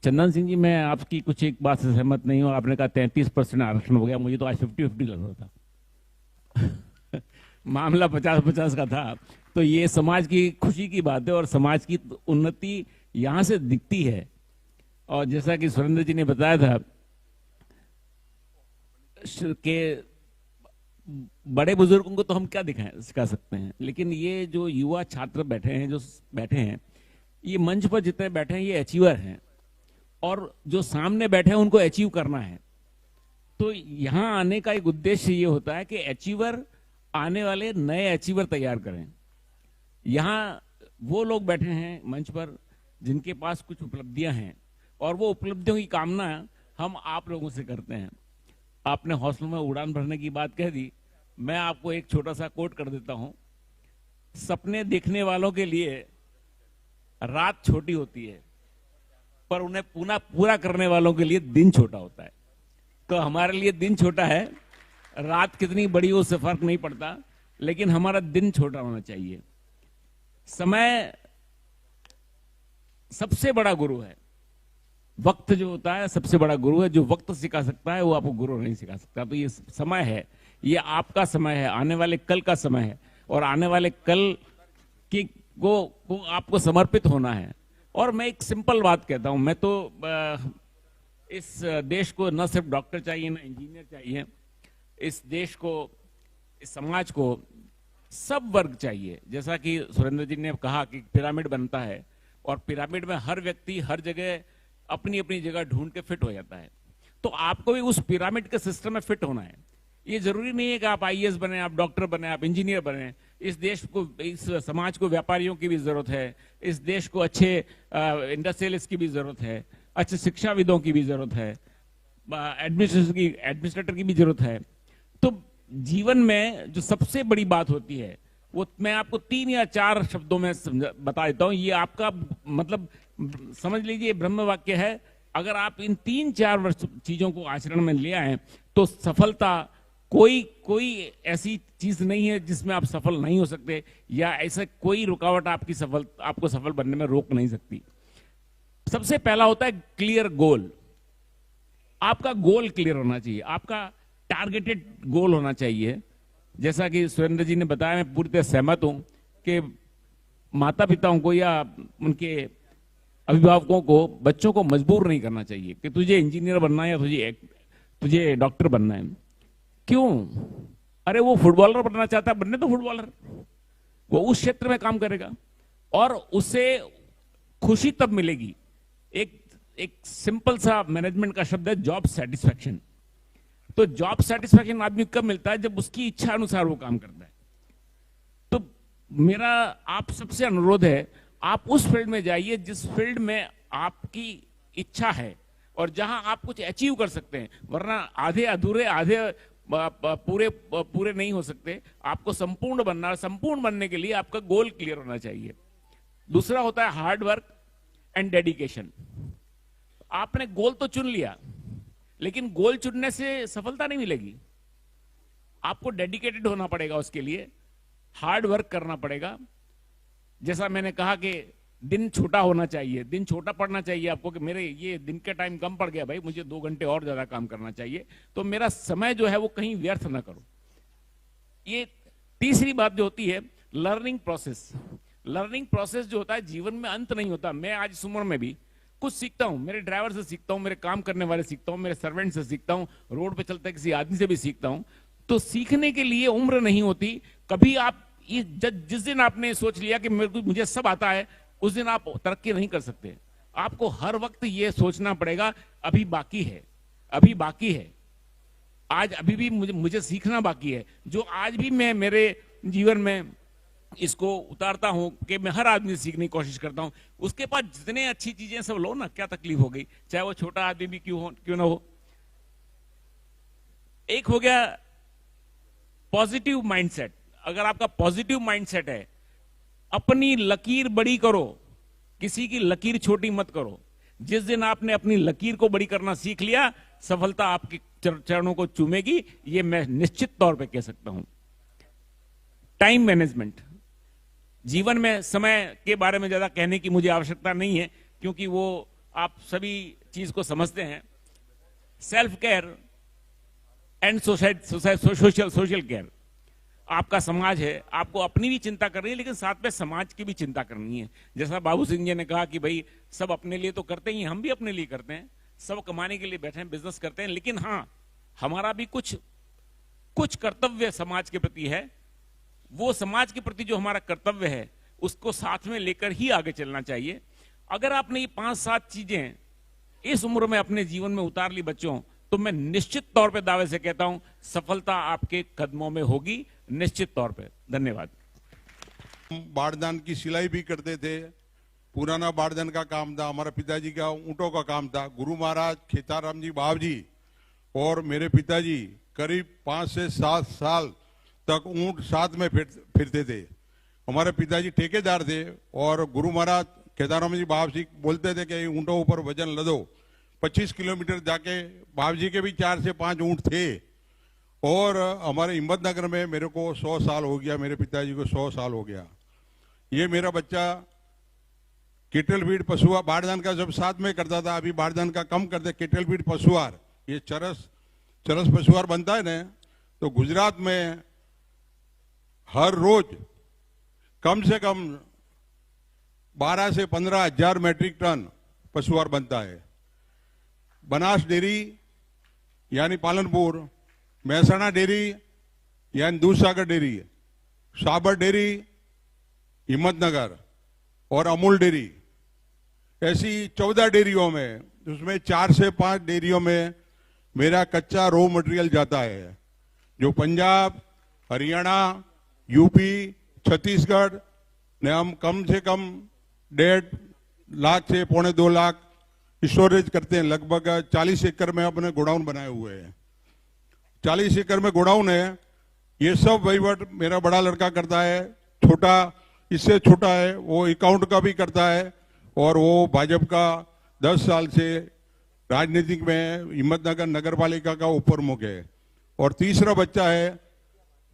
चंदन सिंह जी, मैं आपकी कुछ एक बात से सहमत नहीं हूं। आपने कहा 33% आरक्षण हो गया, मुझे तो आज 50-50 लग रहा था। मामला 50-50 का था। तो ये समाज की खुशी की बात है और समाज की उन्नति यहां से दिखती है। और जैसा कि सुरेंद्र जी ने बताया था कि बड़े बुजुर्गों को तो हम क्या सिखा सकते हैं, लेकिन ये जो युवा छात्र बैठे हैं, ये मंच पर जितने बैठे हैं ये अचीवर हैं, और जो सामने बैठे हैं उनको अचीव करना है। तो यहां आने का एक उद्देश्य ये होता है कि अचीवर आने वाले नए अचीवर तैयार करें। यहां वो लोग बैठे हैं मंच पर जिनके पास कुछ उपलब्धियां हैं, और वो उपलब्धियों की कामना हम आप लोगों से करते हैं। आपने हौसलों में उड़ान भरने की बात कह दी, मैं आपको एक छोटा सा कोट कर देता हूं। सपने देखने वालों के लिए रात छोटी होती है, पर उन्हें पूरा करने वालों के लिए दिन छोटा होता है। तो हमारे लिए दिन छोटा है, रात कितनी बड़ी हो उससे फर्क नहीं पड़ता, लेकिन हमारा दिन छोटा होना चाहिए। समय सबसे बड़ा गुरु है। वक्त जो होता है सबसे बड़ा गुरु है। जो वक्त सिखा सकता है वो आपको गुरु नहीं सिखा सकता। तो ये समय है, ये आपका समय है, आने वाले कल का समय है, और आने वाले कल की को आपको समर्पित होना है। और मैं एक सिंपल बात कहता हूं, मैं तो इस देश को न सिर्फ डॉक्टर चाहिए, न इंजीनियर चाहिए, इस देश को, इस समाज को सब वर्ग चाहिए। जैसा कि सुरेंद्र जी ने कहा कि पिरामिड बनता है, और पिरामिड में हर व्यक्ति हर जगह अपनी अपनी जगह ढूंढ के फिट हो जाता है। तो आपको भी उस पिरामिड के सिस्टम में फिट होना है। ये जरूरी नहीं है कि आप आईएएस बने, आप डॉक्टर बने, आप इंजीनियर बने। इस देश को, इस समाज को व्यापारियों की भी जरूरत है, इस देश को अच्छे इंडस्ट्रियलिस्ट की भी जरूरत है, अच्छे शिक्षाविदों की भी जरूरत है, एडमिनिस्ट्रेटर की भी जरूरत है। तो जीवन में जो सबसे बड़ी बात होती है वो मैं आपको 3 या 4 शब्दों में बता देता हूं। ये आपका मतलब समझ लीजिए ब्रह्म वाक्य है। अगर आप इन 3-4 चीजों को आचरण में ले आए तो सफलता, कोई ऐसी चीज नहीं है जिसमें आप सफल नहीं हो सकते, या ऐसा कोई रुकावट आपको सफल बनने में रोक नहीं सकती। सबसे पहला होता है क्लियर गोल। आपका गोल क्लियर होना चाहिए, आपका टारगेटेड गोल होना चाहिए। जैसा कि सुरेंद्र जी ने बताया, मैं पूरी तरह सहमत हूं कि माता पिताओं को या उनके अभिभावकों को बच्चों को मजबूर नहीं करना चाहिए कि तुझे इंजीनियर बनना है या तुझे डॉक्टर बनना है। क्यों? अरे वो फुटबॉलर बनना चाहता है, बनने तो फुटबॉलर, वो उस क्षेत्र में काम करेगा और उसे खुशी तब मिलेगी। एक सिंपल सा मैनेजमेंट का शब्द है जॉब सेटिस्फैक्शन। तो जॉब सेटिस्फैक्शन आदमी कब मिलता है? जब उसकी इच्छा अनुसार वो काम करता है। तो मेरा आप सबसे अनुरोध है, आप उस फील्ड में जाइए जिस फील्ड में आपकी इच्छा है और जहां आप कुछ अचीव कर सकते हैं, वरना आधे अधूरे, आधे पूरे नहीं हो सकते। आपको संपूर्ण बनना है। संपूर्ण बनने के लिए आपका गोल क्लियर होना चाहिए। दूसरा होता है हार्ड वर्क एंड डेडिकेशन। आपने गोल तो चुन लिया, लेकिन गोल चुनने से सफलता नहीं मिलेगी। आपको डेडिकेटेड होना पड़ेगा, उसके लिए हार्ड वर्क करना पड़ेगा। जैसा मैंने कहा कि दिन छोटा होना चाहिए, दिन छोटा पड़ना चाहिए आपको कि मेरे ये दिन का टाइम कम पड़ गया भाई, मुझे 2 घंटे और ज्यादा काम करना चाहिए, तो मेरा समय जो है वो कहीं व्यर्थ ना करो। ये तीसरी बात जो होती है लर्निंग प्रोसेस। लर्निंग प्रोसेस जो होता है जीवन में अंत नहीं होता। मैं आज इस उम्र में भी कुछ सीखता हूं, मेरे ड्राइवर से सीखता हूं, मेरे काम करने वाले सीखता हूं, मेरे सर्वेंट से सीखता हूं, रोड पे चलते किसी आदमी से भी सीखता हूं। तो सीखने के लिए उम्र नहीं होती। कभी आप जिस दिन आपने सोच लिया कि मुझे सब आता है, उस दिन आप तरक्की नहीं कर सकते। आपको हर वक्त ये सोचना पड़ेगा अभी बाकी है, अभी बाकी है, आज अभी भी मुझे सीखना बाकी है। जो आज भी मैं मेरे जीवन में इसको उतारता हूं कि मैं हर आदमी से सीखने की कोशिश करता हूं। उसके पास जितने अच्छी चीजें सब लो ना, क्या तकलीफ हो गई, चाहे वो छोटा आदमी भी क्यों ना हो। एक हो गया पॉजिटिव माइंडसेट। अगर आपका पॉजिटिव माइंडसेट है, अपनी लकीर बड़ी करो, किसी की लकीर छोटी मत करो। जिस दिन आपने अपनी लकीर को बड़ी करना सीख लिया, सफलता आपके चरणों को चूमेगी, ये मैं निश्चित तौर पे कह सकता हूं। Time management. जीवन में समय के बारे में ज्यादा कहने की मुझे आवश्यकता नहीं है, क्योंकि वो आप सभी चीज को समझते हैं। Self care and social care. आपका समाज है, आपको अपनी भी चिंता करनी है, लेकिन साथ में समाज की भी चिंता करनी है। जैसा बाबू सिंह जी ने कहा कि भाई सब अपने लिए तो करते ही, हम भी अपने लिए करते हैं, सब कमाने के लिए बैठे हैं, बिजनेस करते हैं, लेकिन हाँ, हमारा भी कुछ कर्तव्य समाज के प्रति है। वो समाज के प्रति जो हमारा कर्तव्य है, उसको साथ में लेकर ही आगे चलना चाहिए। अगर आपने ये 5-7 चीजें इस उम्र में अपने जीवन में उतार ली बच्चों, तो मैं निश्चित तौर पे दावे से कहता हूं सफलता आपके कदमों में होगी, निश्चित तौर पे। धन्यवाद। बारदान की सिलाई भी करते थे। पुराना बारदान का काम था, हमारे पिताजी का ऊंटों का काम था। गुरु महाराज खेताराम जी बाबजी और मेरे पिताजी करीब 5 से 7 साल तक ऊंट साथ में फिरते थे। हमारे पिताजी ठेकेदार थे और गुरु महाराज केदाराम जी बाप जी बोलते थे कि ऊंटों ऊपर वजन लदो। 25 किलोमीटर जाके बाप जी के भी 4 से 5 ऊंट थे। और हमारे हिम्मतनगर में मेरे को 100 साल हो गया, मेरे पिताजी को 100 साल हो गया। ये मेरा बच्चा केटल फीड पशुआर बारदान का जब साथ में करता था, अभी बारदान का कम करते, केटल फीड पशुआर ये चरस पशुआर बनता है ना, तो गुजरात में हर रोज कम से कम 12 से 15 हजार मेट्रिक टन पशुआर बनता है। बनास डेयरी यानी पालनपुर, महसाणा डेयरी यानी दूधसागर डेयरी, साबर डेयरी हिम्मतनगर और अमूल डेयरी, ऐसी 14 डेयरियों में, उसमें 4 से 5 डेयरियों में मेरा कच्चा रॉ मटेरियल जाता है, जो पंजाब, हरियाणा, यूपी, छत्तीसगढ़ ने हम कम से कम 1.5 लाख से 1.25 लाख स्टोरेज करते हैं। लगभग 40 एकड़ में अपने गोडाउन बनाए हुए हैं। 40 एकड़ में गोडाउन है। ये सब वहीवट मेरा बड़ा लड़का करता है, छोटा इससे छोटा है वो अकाउंट का भी करता है, और वो भाजपा का 10 साल से राजनीतिक में हिम्मतनगर नगर पालिका का उप प्रमुख है। और तीसरा बच्चा है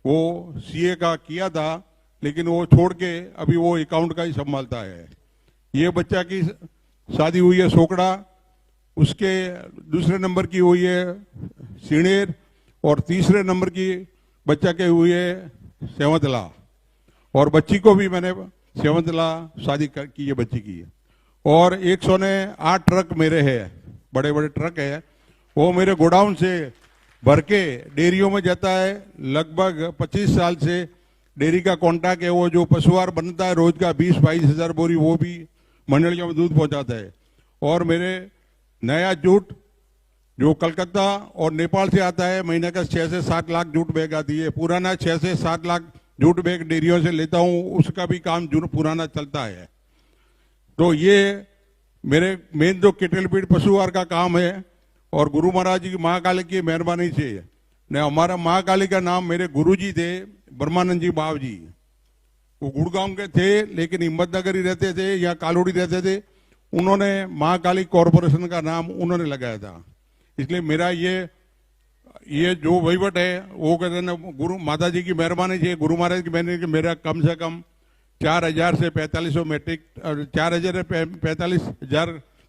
वो सीए का किया था, लेकिन वो छोड़ के अभी वो अकाउंट का ही संभालता है। ये बच्चा की शादी हुई है सोकड़ा, उसके दूसरे नंबर की हुई है सीणेर, और तीसरे नंबर की बच्चा के हुई है सेवंतला, और बच्ची को भी मैंने सेवंतला शादी की है बच्ची की। और 108 ट्रक मेरे हैं, बड़े बड़े ट्रक है, वो मेरे गोडाउन से भर के डेयरियों में जाता है। लगभग 25 साल से डेयरी का कॉन्ट्रैक्ट है। वो जो पशुआर बनता है रोज का 20-22 हजार बोरी, वो भी मंडलियों में दूध पहुंचाता है। और मेरे नया जूट जो कलकत्ता और नेपाल से आता है, महीने का 6 से 7 लाख जूट बैग आती है। पुराना 6 से 7 लाख जूट बैग डेयरियों से लेता हूं, उसका भी काम पुराना चलता है। तो ये मेरे मेन जो केटल फीड पशुआर का काम है, और गुरु महाराज जी की महाकाली की मेहरबानी से ने हमारा महाकाली का नाम मेरे गुरुजी थे ब्रह्मानंद जी बाव जी। वो गुड़गांव के थे लेकिन हिम्मतनगर ही रहते थे या कालोड़ी रहते थे। उन्होंने महाकाली कॉरपोरेशन का नाम उन्होंने लगाया था। इसलिए मेरा ये जो वहीवट है वो कहते हैं गुरु माता जी की मेहरबानी से, गुरु महाराज की मेहरबानी से मेरा कम से कम 4000 से 4500 मेट्रिक 4000 से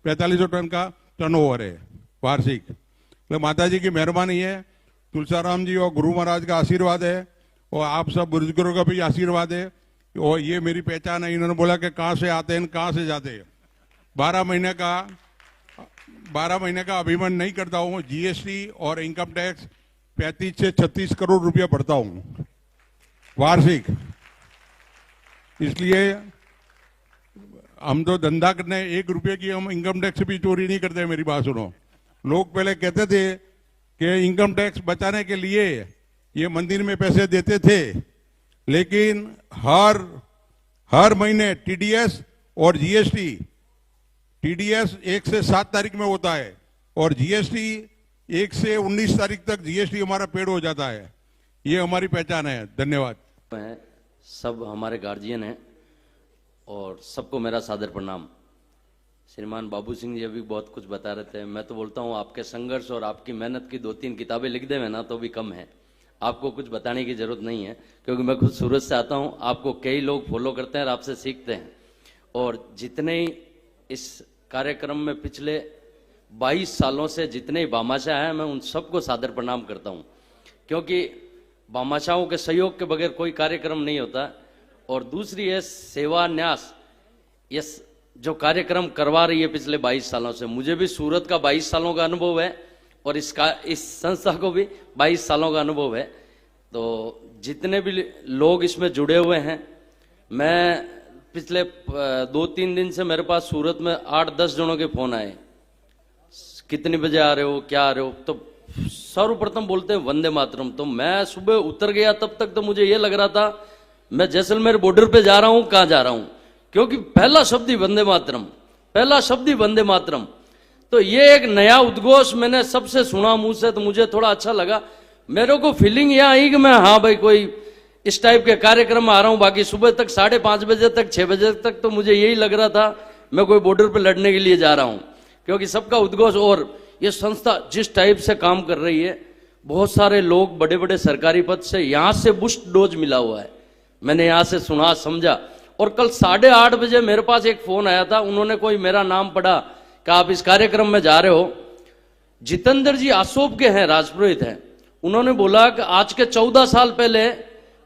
4500 टन का टर्नओवर है वार्षिक। तो माता जी की मेहरबानी है, तुलसाराम जी और गुरु महाराज का आशीर्वाद है, और आप सब बुजुर्गों का भी आशीर्वाद है। और ये मेरी पहचान है। इन्होंने बोला कि कहाँ से आते हैं, कहाँ से जाते हैं। 12 महीने का अभिमान नहीं करता हूँ। जीएसटी और इनकम टैक्स 35 से 36 करोड़ रुपया भरता हूँ वार्षिक। इसलिए हम तो धंधा करने 1 रुपये की हम इनकम टैक्स भी चोरी नहीं करते। मेरी बात सुनो, लोग पहले कहते थे कि इनकम टैक्स बचाने के लिए ये मंदिर में पैसे देते थे, लेकिन हर महीने टीडीएस और जीएसटी, टीडीएस 1 से 7 तारीख में होता है और जीएसटी 1 से 19 तारीख तक जीएसटी हमारा पेड हो जाता है। ये हमारी पहचान है। धन्यवाद। सब हमारे गार्जियन हैं और सबको मेरा सादर प्रणाम। श्रीमान बाबू सिंह जी अभी बहुत कुछ बता रहे थे। मैं तो बोलता हूँ आपके संघर्ष और आपकी मेहनत की 2-3 किताबें लिख दे ना तो भी कम है। आपको कुछ बताने की जरूरत नहीं है, क्योंकि मैं खुद सूरत से आता हूँ। आपको कई लोग फॉलो करते हैं और आपसे सीखते हैं। और जितने ही इस कार्यक्रम में पिछले 22 सालों से जितने ही भामाशाह हैं, मैं उन सबको सादर प्रणाम करता हूँ, क्योंकि भामाशाहों के सहयोग के बगैर कोई कार्यक्रम नहीं होता। और दूसरी है सेवा न्यास, ये जो कार्यक्रम करवा रही है पिछले 22 सालों से। मुझे भी सूरत का 22 सालों का अनुभव है और इस संस्था को भी 22 सालों का अनुभव है। तो जितने भी लोग इसमें जुड़े हुए हैं, मैं पिछले 2-3 दिन से मेरे पास सूरत में 8-10 जनों के फोन आए, कितने बजे आ रहे हो, क्या आ रहे हो। तो सर्वप्रथम बोलते हैं वंदे मातरम। तो मैं सुबह उतर गया, तब तक तो मुझे ये लग रहा था मैं जैसलमेर बॉर्डर पे जा रहा हूं, कहां जा रहा हूं, क्योंकि पहला शब्द ही वंदे मातरम, पहला शब्द ही वंदे मातरम। तो ये एक नया उद्घोष मैंने सबसे सुना मुंह से, तो मुझे थोड़ा अच्छा लगा। मेरे को फीलिंग यह आई कि मैं हाँ भाई कोई इस टाइप के कार्यक्रम में आ रहा हूं। बाकी सुबह तक 5:30 बजे तक 6 बजे तक तो मुझे यही लग रहा था मैं कोई बॉर्डर पर लड़ने के लिए जा रहा हूं, क्योंकि सबका उद्घोष। और ये संस्था जिस टाइप से काम कर रही है, बहुत सारे लोग बड़े बड़े सरकारी पद से यहां से बूस्ट डोज मिला हुआ है, मैंने यहां से सुना समझा। और कल 8:30 बजे मेरे पास एक फोन आया था, उन्होंने कोई मेरा नाम पढ़ा कि आप इस कार्यक्रम में जा रहे हो। जितेंद्र जी आसोप के हैं, राजपुरोहित हैं, उन्होंने बोला कि आज के 14 साल पहले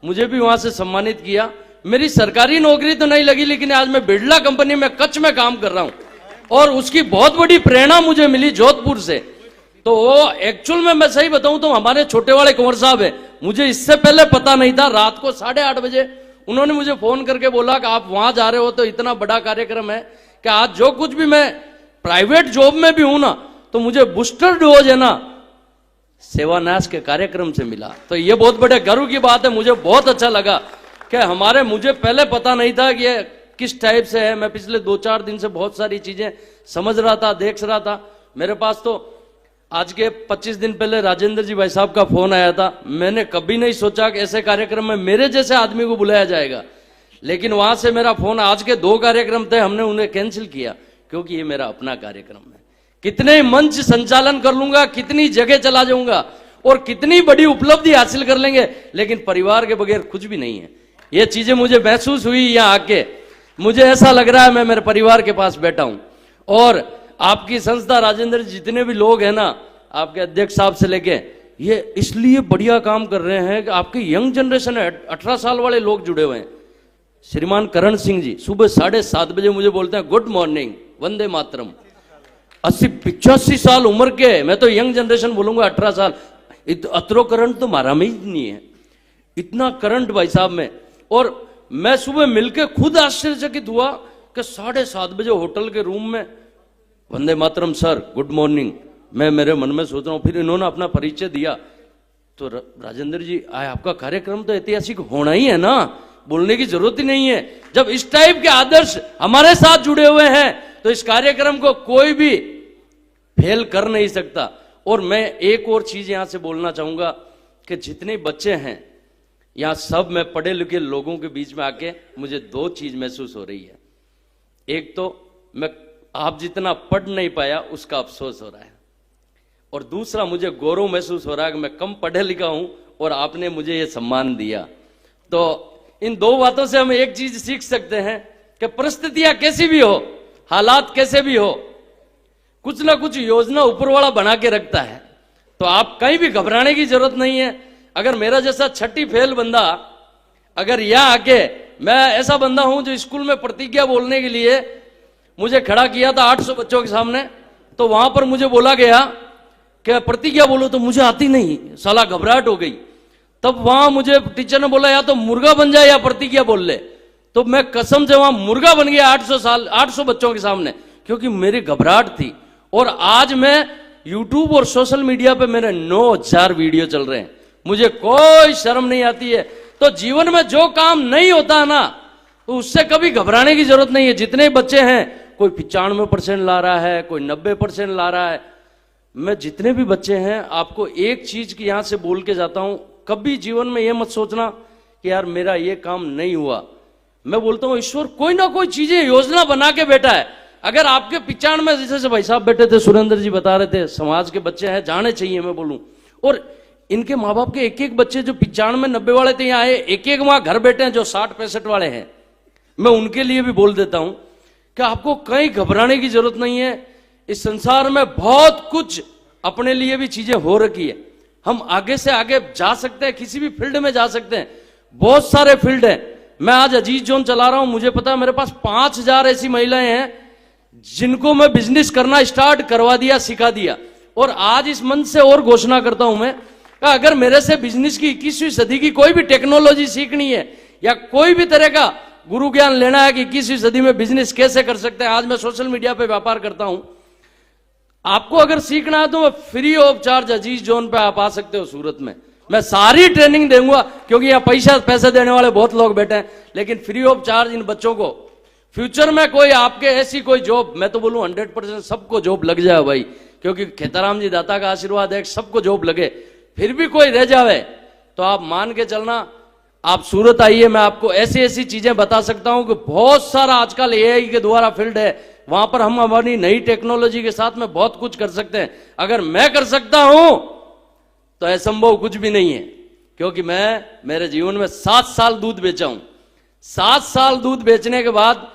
मुझे भी वहां से सम्मानित किया। मेरी सरकारी नौकरी तो नहीं लगी, लेकिन आज मैं बिरला कंपनी में कच्छ में काम कर रहा हूं और उसकी बहुत बड़ी प्रेरणा मुझे मिली जोधपुर से। तो वो एक्चुअल में मैं सही बताऊं तो हमारे छोटे वाले कुंवर साहब है, मुझे इससे पहले पता नहीं था। रात को 8:30 बजे उन्होंने मुझे फोन करके बोला कि आप वहां जा रहे हो तो इतना बड़ा कार्यक्रम है कि आज जो कुछ भी मैं प्राइवेट जॉब में भी हूं ना, तो मुझे बूस्टर डोज है ना सेवान्यास के कार्यक्रम से मिला। तो ये बहुत बड़े गर्व की बात है, मुझे बहुत अच्छा लगा कि मुझे पहले पता नहीं था कि ये किस टाइप से है। मैं पिछले 2-4 दिन से बहुत सारी चीजें समझ रहा था, देख रहा था। मेरे पास तो आज के 25 दिन पहले राजेंद्र जी भाई साहब का फोन आया था। मैंने कभी नहीं सोचा कि ऐसे कार्यक्रम में मेरे जैसे आदमी को बुलाया जाएगा, लेकिन वहां से मेरा फोन, आज के 2 कार्यक्रम थे, हमने उन्हें कैंसिल किया क्योंकि ये मेरा अपना कार्यक्रम है। कितने मंच संचालन कर लूंगा, कितनी जगह चला जाऊंगा और कितनी बड़ी उपलब्धि हासिल कर लेंगे, लेकिन परिवार के बगैर कुछ भी नहीं है। ये चीजें मुझे महसूस हुई यहां आके, मुझे ऐसा लग रहा है मैं मेरे परिवार के पास बैठा हूं। और आपकी संस्था राजेंद्र, जितने भी लोग हैं ना, आपके अध्यक्ष साहब से लेके, ये इसलिए बढ़िया काम कर रहे हैं कि आपकी यंग जनरेशन है, 18 साल वाले लोग जुड़े हुए हैं। श्रीमान करण सिंह जी सुबह 7:30 बजे मुझे बोलते हैं गुड मॉर्निंग, वंदे मातरम। 80-85 साल उम्र के, मैं तो यंग जनरेशन बोलूंगा 18 साल। अतरो करंट तो मारा में ही नहीं है, इतना करंट भाई साहब में। और मैं सुबह मिलके खुद आश्चर्यचकित हुआ कि 7:30 बजे होटल के रूम में Vande Mataram sir, good morning. मैं मेरे मन में सोच रहा हूं, फिर इन्होंने अपना परिचय दिया तो राजेंद्र जी आपका कार्यक्रम तो ऐतिहासिक होना ही है ना, बोलने की जरूरत ही नहीं है। जब इस टाइप के आदर्श हमारे साथ जुड़े हुए हैं तो इस कार्यक्रम को कोई भी फेल कर नहीं सकता। और मैं एक और चीज यहां से बोलना चाहूंगा कि जितने बच्चे हैं यहां, सब में पढ़े लिखे लोगों के बीच में आके मुझे 2 चीज महसूस हो रही है। एक तो मैं आप जितना पढ़ नहीं पाया उसका अफसोस हो रहा है, और दूसरा मुझे गौरव महसूस हो रहा है कि मैं कम पढ़े लिखा हूं और आपने मुझे यह सम्मान दिया। तो इन 2 बातों से हम एक चीज सीख सकते हैं कि परिस्थितियां कैसी भी हो, हालात कैसे भी हो, कुछ ना कुछ योजना ऊपर वाला बना के रखता है। तो आप कहीं भी घबराने की जरूरत नहीं है। अगर मेरा जैसा 6ठी फेल बंदा अगर यहां आके, मैं ऐसा बंदा हूं जो स्कूल में प्रतिज्ञा बोलने के लिए मुझे खड़ा किया था 800 बच्चों के सामने, तो वहां पर मुझे बोला गया कि प्रतिज्ञा बोलो, तो मुझे आती नहीं, साला घबराहट हो गई। तब वहां मुझे टीचर ने बोला या तो मुर्गा बन जाए या प्रतिज्ञा बोल ले। तो मैं कसम से वहां मुर्गा बन गया 800 बच्चों के सामने, क्योंकि मेरी घबराहट थी। और आज मैं YouTube और सोशल मीडिया पे मेरे 9000 वीडियो चल रहे हैं, मुझे कोई शर्म नहीं आती है। तो जीवन में जो काम नहीं होता ना, तो उससे कभी घबराने की जरूरत नहीं है। जितने बच्चे हैं, कोई 95% ला रहा है, कोई 90% ला रहा है। मैं जितने भी बच्चे हैं, आपको एक चीज की यहां से बोल के जाता हूं, कभी जीवन में यह मत सोचना कि यार मेरा ये काम नहीं हुआ। मैं बोलता हूं ईश्वर कोई ना कोई चीजें योजना बना के बैठा है। अगर आपके 95 जैसे भाई साहब बैठे थे, सुरेंद्र जी बता रहे थे, समाज के बच्चे हैं, जाने चाहिए मैं बोलूं। और इनके माँ बाप के एक बच्चे जो 95-90 वाले थे यहाँ आए, एक वहां घर बैठे हैं जो 60-65 वाले हैं। मैं उनके लिए भी बोल देता हूं कि आपको कहीं घबराने की जरूरत नहीं है। इस संसार में बहुत कुछ अपने लिए भी चीजें हो रखी है, हम आगे से आगे जा सकते हैं, किसी भी फील्ड में जा सकते हैं। बहुत सारे फील्ड हैं। मैं आज अजीज जोन चला रहा हूं, मुझे पता है मेरे पास 5000 ऐसी महिलाएं हैं जिनको मैं बिजनेस करना स्टार्ट करवा दिया, सिखा दिया। और आज इस मंच से और घोषणा करता हूं मैं, अगर मेरे से बिजनेस की 21वीं सदी की कोई भी टेक्नोलॉजी सीखनी है या कोई भी तरह का गुरु ज्ञान लेना है कि 21वीं सदी में बिजनेस कैसे कर सकते हैं, आज मैं सोशल मीडिया पे व्यापार करता हूं। आपको अगर सीखना है तो मैं free of charge Aziz zone पे आप आ सकते हो सूरत में। मैं सारी ट्रेनिंग दूंगा, क्योंकि यहाँ पैसे देने वाले बहुत लोग बैठे हैं, लेकिन फ्री ऑफ चार्ज इन बच्चों को। फ्यूचर में कोई आपके ऐसी कोई जॉब, मैं तो बोलूं 100% सबको जॉब लग जाए भाई, क्योंकि खेताराम जी दाता का आशीर्वाद है, सबको जॉब लगे। फिर भी कोई रह जावे तो आप मान के चलना, आप सूरत आइए, मैं आपको ऐसी ऐसी चीजें बता सकता हूं कि बहुत सारा आजकल एआई के द्वारा फील्ड है, वहां पर हम हमारी नई टेक्नोलॉजी के साथ में बहुत कुछ कर सकते हैं। अगर मैं कर सकता हूं तो असंभव कुछ भी नहीं है, क्योंकि मैं मेरे जीवन में 7 साल दूध बेचा हूं। 7 साल दूध बेचने के बाद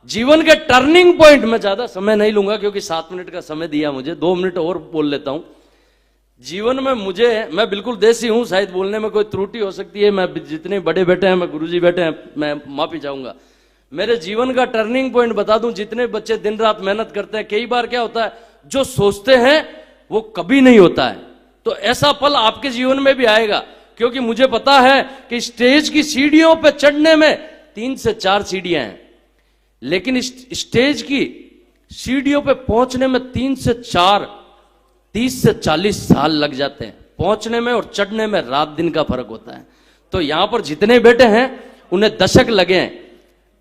जीवन के टर्निंग पॉइंट में, ज्यादा समय नहीं लूंगा क्योंकि 7 मिनट का समय दिया मुझे, 2 मिनट और बोल लेता हूं। जीवन में मैं बिल्कुल देसी हूं, शायद बोलने में कोई त्रुटि हो सकती है, मैं जितने बड़े बेटे हैं, मैं गुरुजी बेटे हैं, मैं माफी चाहूंगा। मेरे जीवन का टर्निंग पॉइंट बता दूं, जितने बच्चे दिन रात मेहनत करते हैं, कई बार क्या होता है, जो सोचते हैं वो कभी नहीं होता है। तो ऐसा पल आपके जीवन में भी आएगा, क्योंकि मुझे पता है कि स्टेज की सीढ़ियों पर चढ़ने में 3 से 4 सीढ़ियां हैं, लेकिन स्टेज की सीढ़ियों पे पहुंचने में 3 से 4, 30 से 40 साल लग जाते हैं। पहुंचने में और चढ़ने में रात दिन का फर्क होता है। तो यहां पर जितने बेटे हैं उन्हें दशक लगे हैं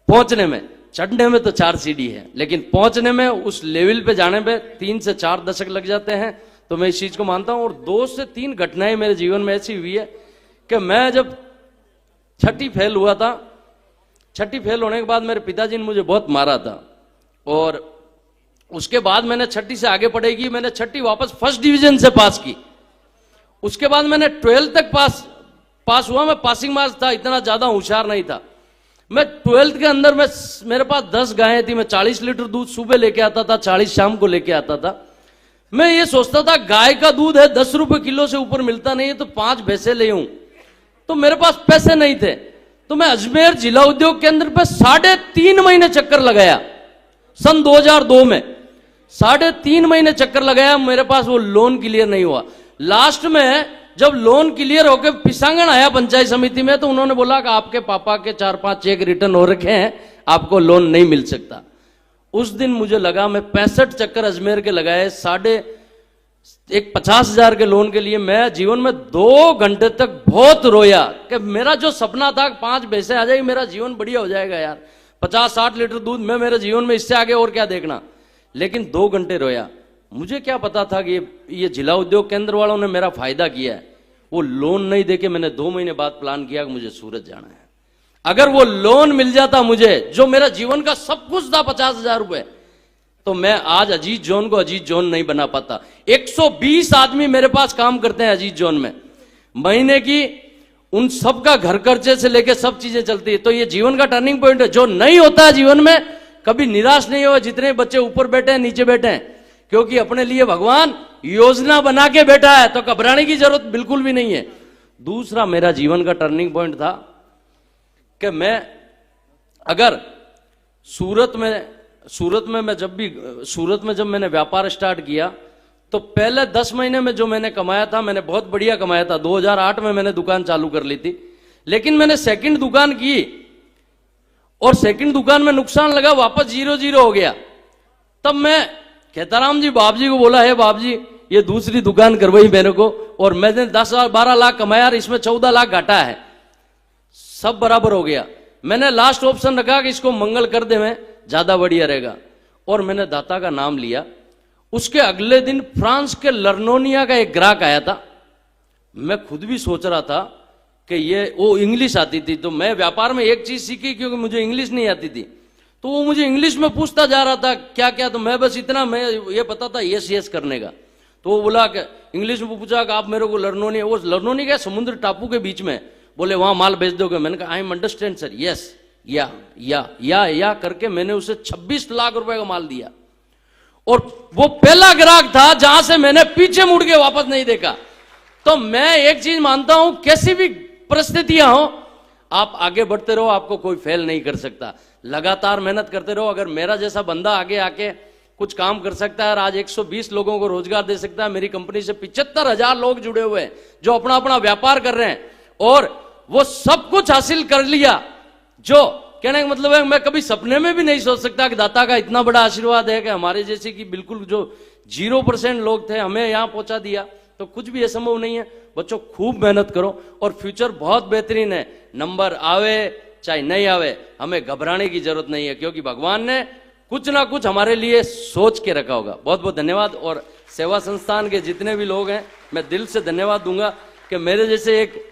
पहुंचने में। चढ़ने में तो 4 सीढ़ी है, लेकिन पहुंचने में, उस लेवल पे जाने में 3 से 4 दशक लग जाते हैं। तो मैं इस चीज को मानता हूं। और 2 से 3 घटनाएं मेरे जीवन में ऐसी हुई है कि मैं जब 6ठी फेल हुआ था, 6ठी फेल होने के बाद मेरे पिताजी ने मुझे बहुत मारा था, और उसके बाद मैंने 6ठी से आगे पढ़ाई की। मैंने 6ठी वापस फर्स्ट डिवीजन से पास की। उसके बाद मैंने 12th तक पास हुआ। मैं पासिंग मार्क्स था, इतना ज्यादा होशियार नहीं था। मैं 12th के अंदर मेरे पास 10 गायें थी। मैं 40 लीटर दूध सुबह लेके आता था, 40 शाम को लेके आता था। मैं ये सोचता था गाय का दूध है 10 रुपए किलो से ऊपर मिलता नहीं है, तो 5 भैंसे ले आऊं। तो मेरे पास पैसे नहीं थे, तो मैं अजमेर जिला उद्योग केंद्र पे 3.5 महीने चक्कर लगाया। सन 2002 में 3.5 महीने चक्कर लगाया, मेरे पास वो लोन क्लियर नहीं हुआ। लास्ट में जब लोन क्लियर होकर पिसांगन आया पंचायत समिति में, तो उन्होंने बोला कि आपके पापा के 4-5 चेक रिटर्न हो रखे हैं, आपको लोन नहीं मिल सकता। उस दिन मुझे लगा, मैं 65 चक्कर अजमेर के लगाए, 50,000 के लोन के लिए। मैं जीवन में 2 घंटे तक बहुत रोया कि मेरा जो सपना था 5 भैंसे आ जाएगी, मेरा जीवन बढ़िया हो जाएगा यार, 50-60 लीटर दूध में मेरे जीवन में, इससे आगे और क्या देखना। लेकिन 2 घंटे रोया। मुझे क्या पता था कि ये जिला उद्योग केंद्र वालों ने मेरा फायदा किया है। वो लोन नहीं देके मैंने 2 महीने बाद प्लान किया कि मुझे सूरत जाना है। अगर वो लोन मिल जाता मुझे, जो मेरा जीवन का सब कुछ था, 50,000 रुपए, तो मैं आज अजीत जोन को अजीत जोन नहीं बना पाता। 120 आदमी मेरे पास काम करते हैं अजीत जोन में, महीने की उन सब का घर खर्चे से लेके सब चीजें चलती है। तो ये जीवन का टर्निंग पॉइंट है। जो नहीं होता है जीवन में, कभी निराश नहीं हो। जितने बच्चे ऊपर बैठे हैं, नीचे बैठे हैं, क्योंकि अपने लिए भगवान योजना बना के बैठा है, तो घबराने की जरूरत बिल्कुल भी नहीं है। दूसरा मेरा जीवन का टर्निंग पॉइंट था कि मैं अगर सूरत में जब मैंने व्यापार स्टार्ट किया, तो पहले 10 महीने में जो मैंने कमाया था, मैंने बहुत बढ़िया कमाया था। 2008 में मैंने दुकान चालू कर ली थी, लेकिन मैंने सेकंड दुकान की और सेकंड दुकान में नुकसान लगा, वापस 0-0 हो गया। तब मैं खेताराम जी बाप जी को बोला, है बाप जी ये दूसरी दुकान करवाई मेरे को, और मैंने 10-12 लाख कमाया और इसमें 14 लाख घाटा है, सब बराबर हो गया। मैंने लास्ट ऑप्शन रखा कि इसको मंगल कर दे, मैं ज्यादा बढ़िया रहेगा, और मैंने दाता का नाम लिया। उसके अगले दिन फ्रांस के लर्नोनिया का एक ग्राहक आया था। मैं खुद भी सोच रहा था कि वो इंग्लिश आती थी, तो मैं व्यापार में एक चीज सीखी, क्योंकि मुझे इंग्लिश नहीं आती थी, तो वो मुझे इंग्लिश में पूछता जा रहा था क्या क्या, तो मैं बस इतना मैं ये पता था यस करने का। तो वो बोला कि इंग्लिश में पूछा कि आप मेरे को लर्नोनिया, वो लर्नोनिया क्या समुद्र टापू के बीच में, बोले वहां माल बेच दोगे। मैंने कहा I am understand sir, yes या करके मैंने उसे 26 लाख रुपए का माल दिया। और वो पहला ग्राहक था जहां से मैंने पीछे मुड़ के वापस नहीं देखा। तो मैं एक चीज मानता हूं, कैसी भी परिस्थितियां हो, आप आगे बढ़ते रहो, आपको कोई फेल नहीं कर सकता। लगातार मेहनत करते रहो। अगर मेरा जैसा बंदा आगे आके कुछ काम कर सकता है और आज 120 लोगों को रोजगार दे सकता है, मेरी कंपनी से 75,000 लोग जुड़े हुए हैं जो अपना अपना व्यापार कर रहे हैं, और वो सब कुछ हासिल कर लिया। जो कहने का मतलब है, मैं कभी सपने में भी नहीं सोच सकता कि दाता का इतना बड़ा आशीर्वाद है कि हमारे जैसे कि बिल्कुल जो 0% लोग थे, हमें यहां पहुंचा दिया। तो कुछ भी असंभव नहीं है। बच्चों खूब मेहनत करो, और फ्यूचर बहुत बेहतरीन है। नंबर आवे चाहे नहीं आवे, हमें घबराने की जरूरत नहीं है, क्योंकि भगवान ने कुछ ना कुछ हमारे लिए सोच के रखा होगा। बहुत बहुत धन्यवाद। और सेवा संस्थान के जितने भी लोग हैं, मैं दिल से धन्यवाद दूंगा कि मेरे जैसे एक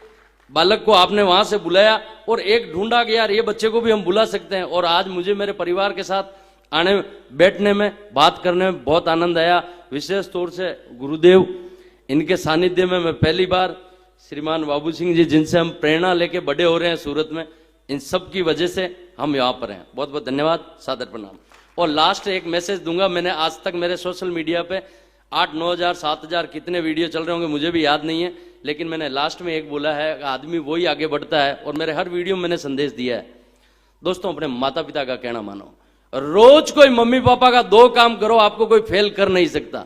बालक को आपने वहां से बुलाया और एक ढूंढा कि यार ये बच्चे को भी हम बुला सकते हैं, और आज मुझे मेरे परिवार के साथ आने बैठने में बात करने में बहुत आनंद आया। विशेष तौर से गुरुदेव, इनके सानिध्य में मैं पहली बार श्रीमान बाबू सिंह जी, जिनसे हम प्रेरणा लेके बड़े हो रहे हैं सूरत में, इन सब की वजह से हम यहाँ पर हैं। बहुत बहुत धन्यवाद, सादर प्रणाम। और लास्ट एक मैसेज दूंगा, मैंने आज तक मेरे सोशल मीडिया पे 8-9,000 7,000 कितने वीडियो चल रहे होंगे मुझे भी याद नहीं है, लेकिन मैंने लास्ट में एक बोला है, आदमी वही आगे बढ़ता है, और मेरे हर वीडियो में मैंने संदेश दिया है, दोस्तों अपने माता पिता का कहना मानो, रोज कोई मम्मी पापा का 2 काम करो, आपको कोई फेल कर नहीं सकता।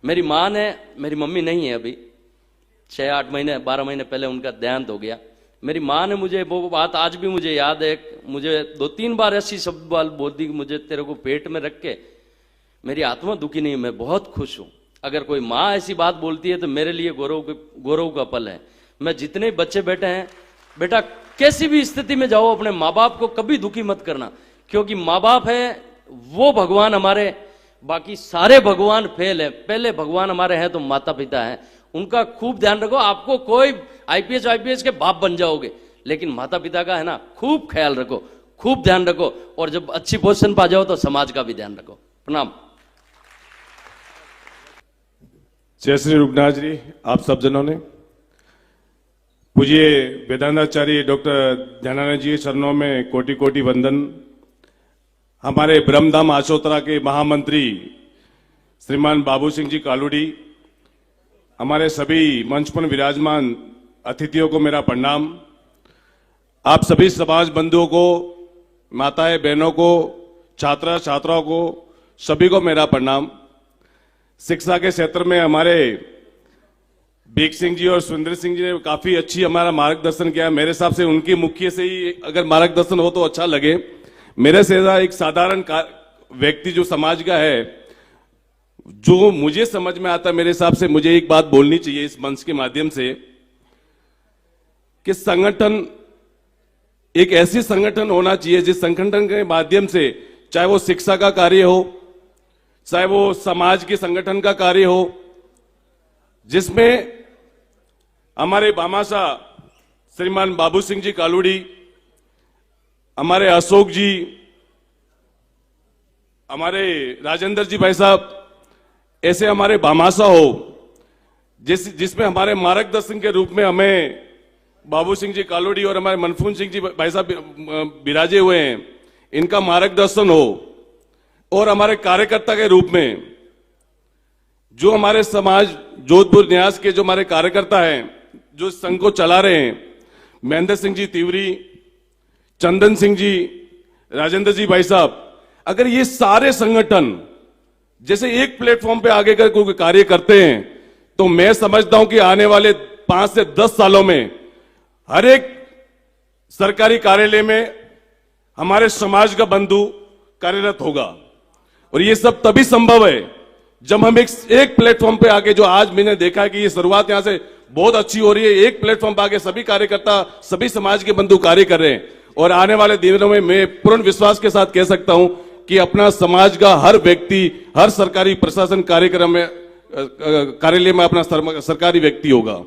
मेरी माँ ने, मेरी मम्मी नहीं है अभी, 6-8 महीने 12 महीने पहले उनका देहांत हो गया। मेरी माँ ने मुझे वो बात आज भी मुझे याद है, मुझे 2-3 बार ऐसी शब्द बोल दी कि मुझे तेरे को पेट में रख के मेरी आत्मा दुखी नहीं, मैं बहुत खुश हूं। अगर कोई माँ ऐसी बात बोलती है तो मेरे लिए गौरव का पल है। मैं जितने बच्चे बैठे हैं, बेटा कैसी भी स्थिति में जाओ, अपने माँ बाप को कभी दुखी मत करना, क्योंकि माँ बाप है वो भगवान हमारे, बाकी सारे भगवान फेल है, पहले भगवान हमारे हैं तो माता पिता हैं, उनका खूब ध्यान रखो। आपको कोई आईपीएस के बाप बन जाओगे, लेकिन माता पिता का है ना, खूब ख्याल रखो, खूब ध्यान रखो, और जब अच्छी पोजीशन पा जाओ तो समाज का भी ध्यान रखो। प्रणाम। जय श्री रुगनाथ जी, आप सब जनों ने पूज्य वेदांताचार्य डॉक्टर ध्यानानंद जी के चरणों में कोटि कोटि वंदन। हमारे ब्रह्मधाम आशोत्तरा के महामंत्री श्रीमान बाबू सिंह जी कालूड़ी, हमारे सभी मंच पर विराजमान अतिथियों को मेरा प्रणाम। आप सभी समाज बंधुओं को, माताएं बहनों को, छात्र छात्राओं को, सभी को मेरा प्रणाम। शिक्षा के क्षेत्र में हमारे बीक सिंह जी और सुंदर सिंह जी ने काफी अच्छी हमारा मार्गदर्शन किया। मेरे हिसाब से उनकी मुख्य से ही अगर मार्गदर्शन हो तो अच्छा लगे। मेरे से एक साधारण व्यक्ति जो समाज का है, जो मुझे समझ में आता है, मेरे हिसाब से मुझे एक बात बोलनी चाहिए इस मंच के माध्यम से कि संगठन एक ऐसी संगठन होना चाहिए जिस संगठन के माध्यम से, चाहे वो शिक्षा का कार्य हो, चाहे वो समाज के संगठन का कार्य हो, जिसमें हमारे भामाशाह श्रीमान बाबू सिंह जी कालूड़ी, हमारे अशोक जी, हमारे राजेंद्र जी भाई साहब, ऐसे हमारे भामाशाह हो, जिसमें हमारे मार्गदर्शन के रूप में हमें बाबू सिंह जी कालूड़ी और हमारे मनफून सिंह जी भाई साहब विराजे हुए हैं, इनका मार्गदर्शन हो, और हमारे कार्यकर्ता के रूप में जो हमारे समाज जोधपुर न्यास के जो हमारे कार्यकर्ता हैं, जो संघ को चला रहे हैं, महेंद्र सिंह जी तिवरी, चंदन सिंह जी, राजेंद्र जी भाई साहब, अगर ये सारे संगठन जैसे एक प्लेटफॉर्म पे आगे कर कोई कार्य करते हैं, तो मैं समझता हूं कि आने वाले 5 से 10 सालों में हर एक सरकारी कार्यालय में हमारे समाज का बंधु कार्यरत होगा। और ये सब तभी संभव है जब हम एक प्लेटफॉर्म पे आके, जो आज मैंने देखा है कि ये शुरुआत यहां से बहुत अच्छी हो रही है, एक प्लेटफॉर्म पे आके सभी कार्यकर्ता, सभी समाज के बंधु कार्य कर रहे हैं। और आने वाले दिनों में मैं पूर्ण विश्वास के साथ कह सकता हूं कि अपना समाज का हर व्यक्ति, हर सरकारी प्रशासन कार्यक्रम में, कार्यालय में अपना सरकारी व्यक्ति होगा।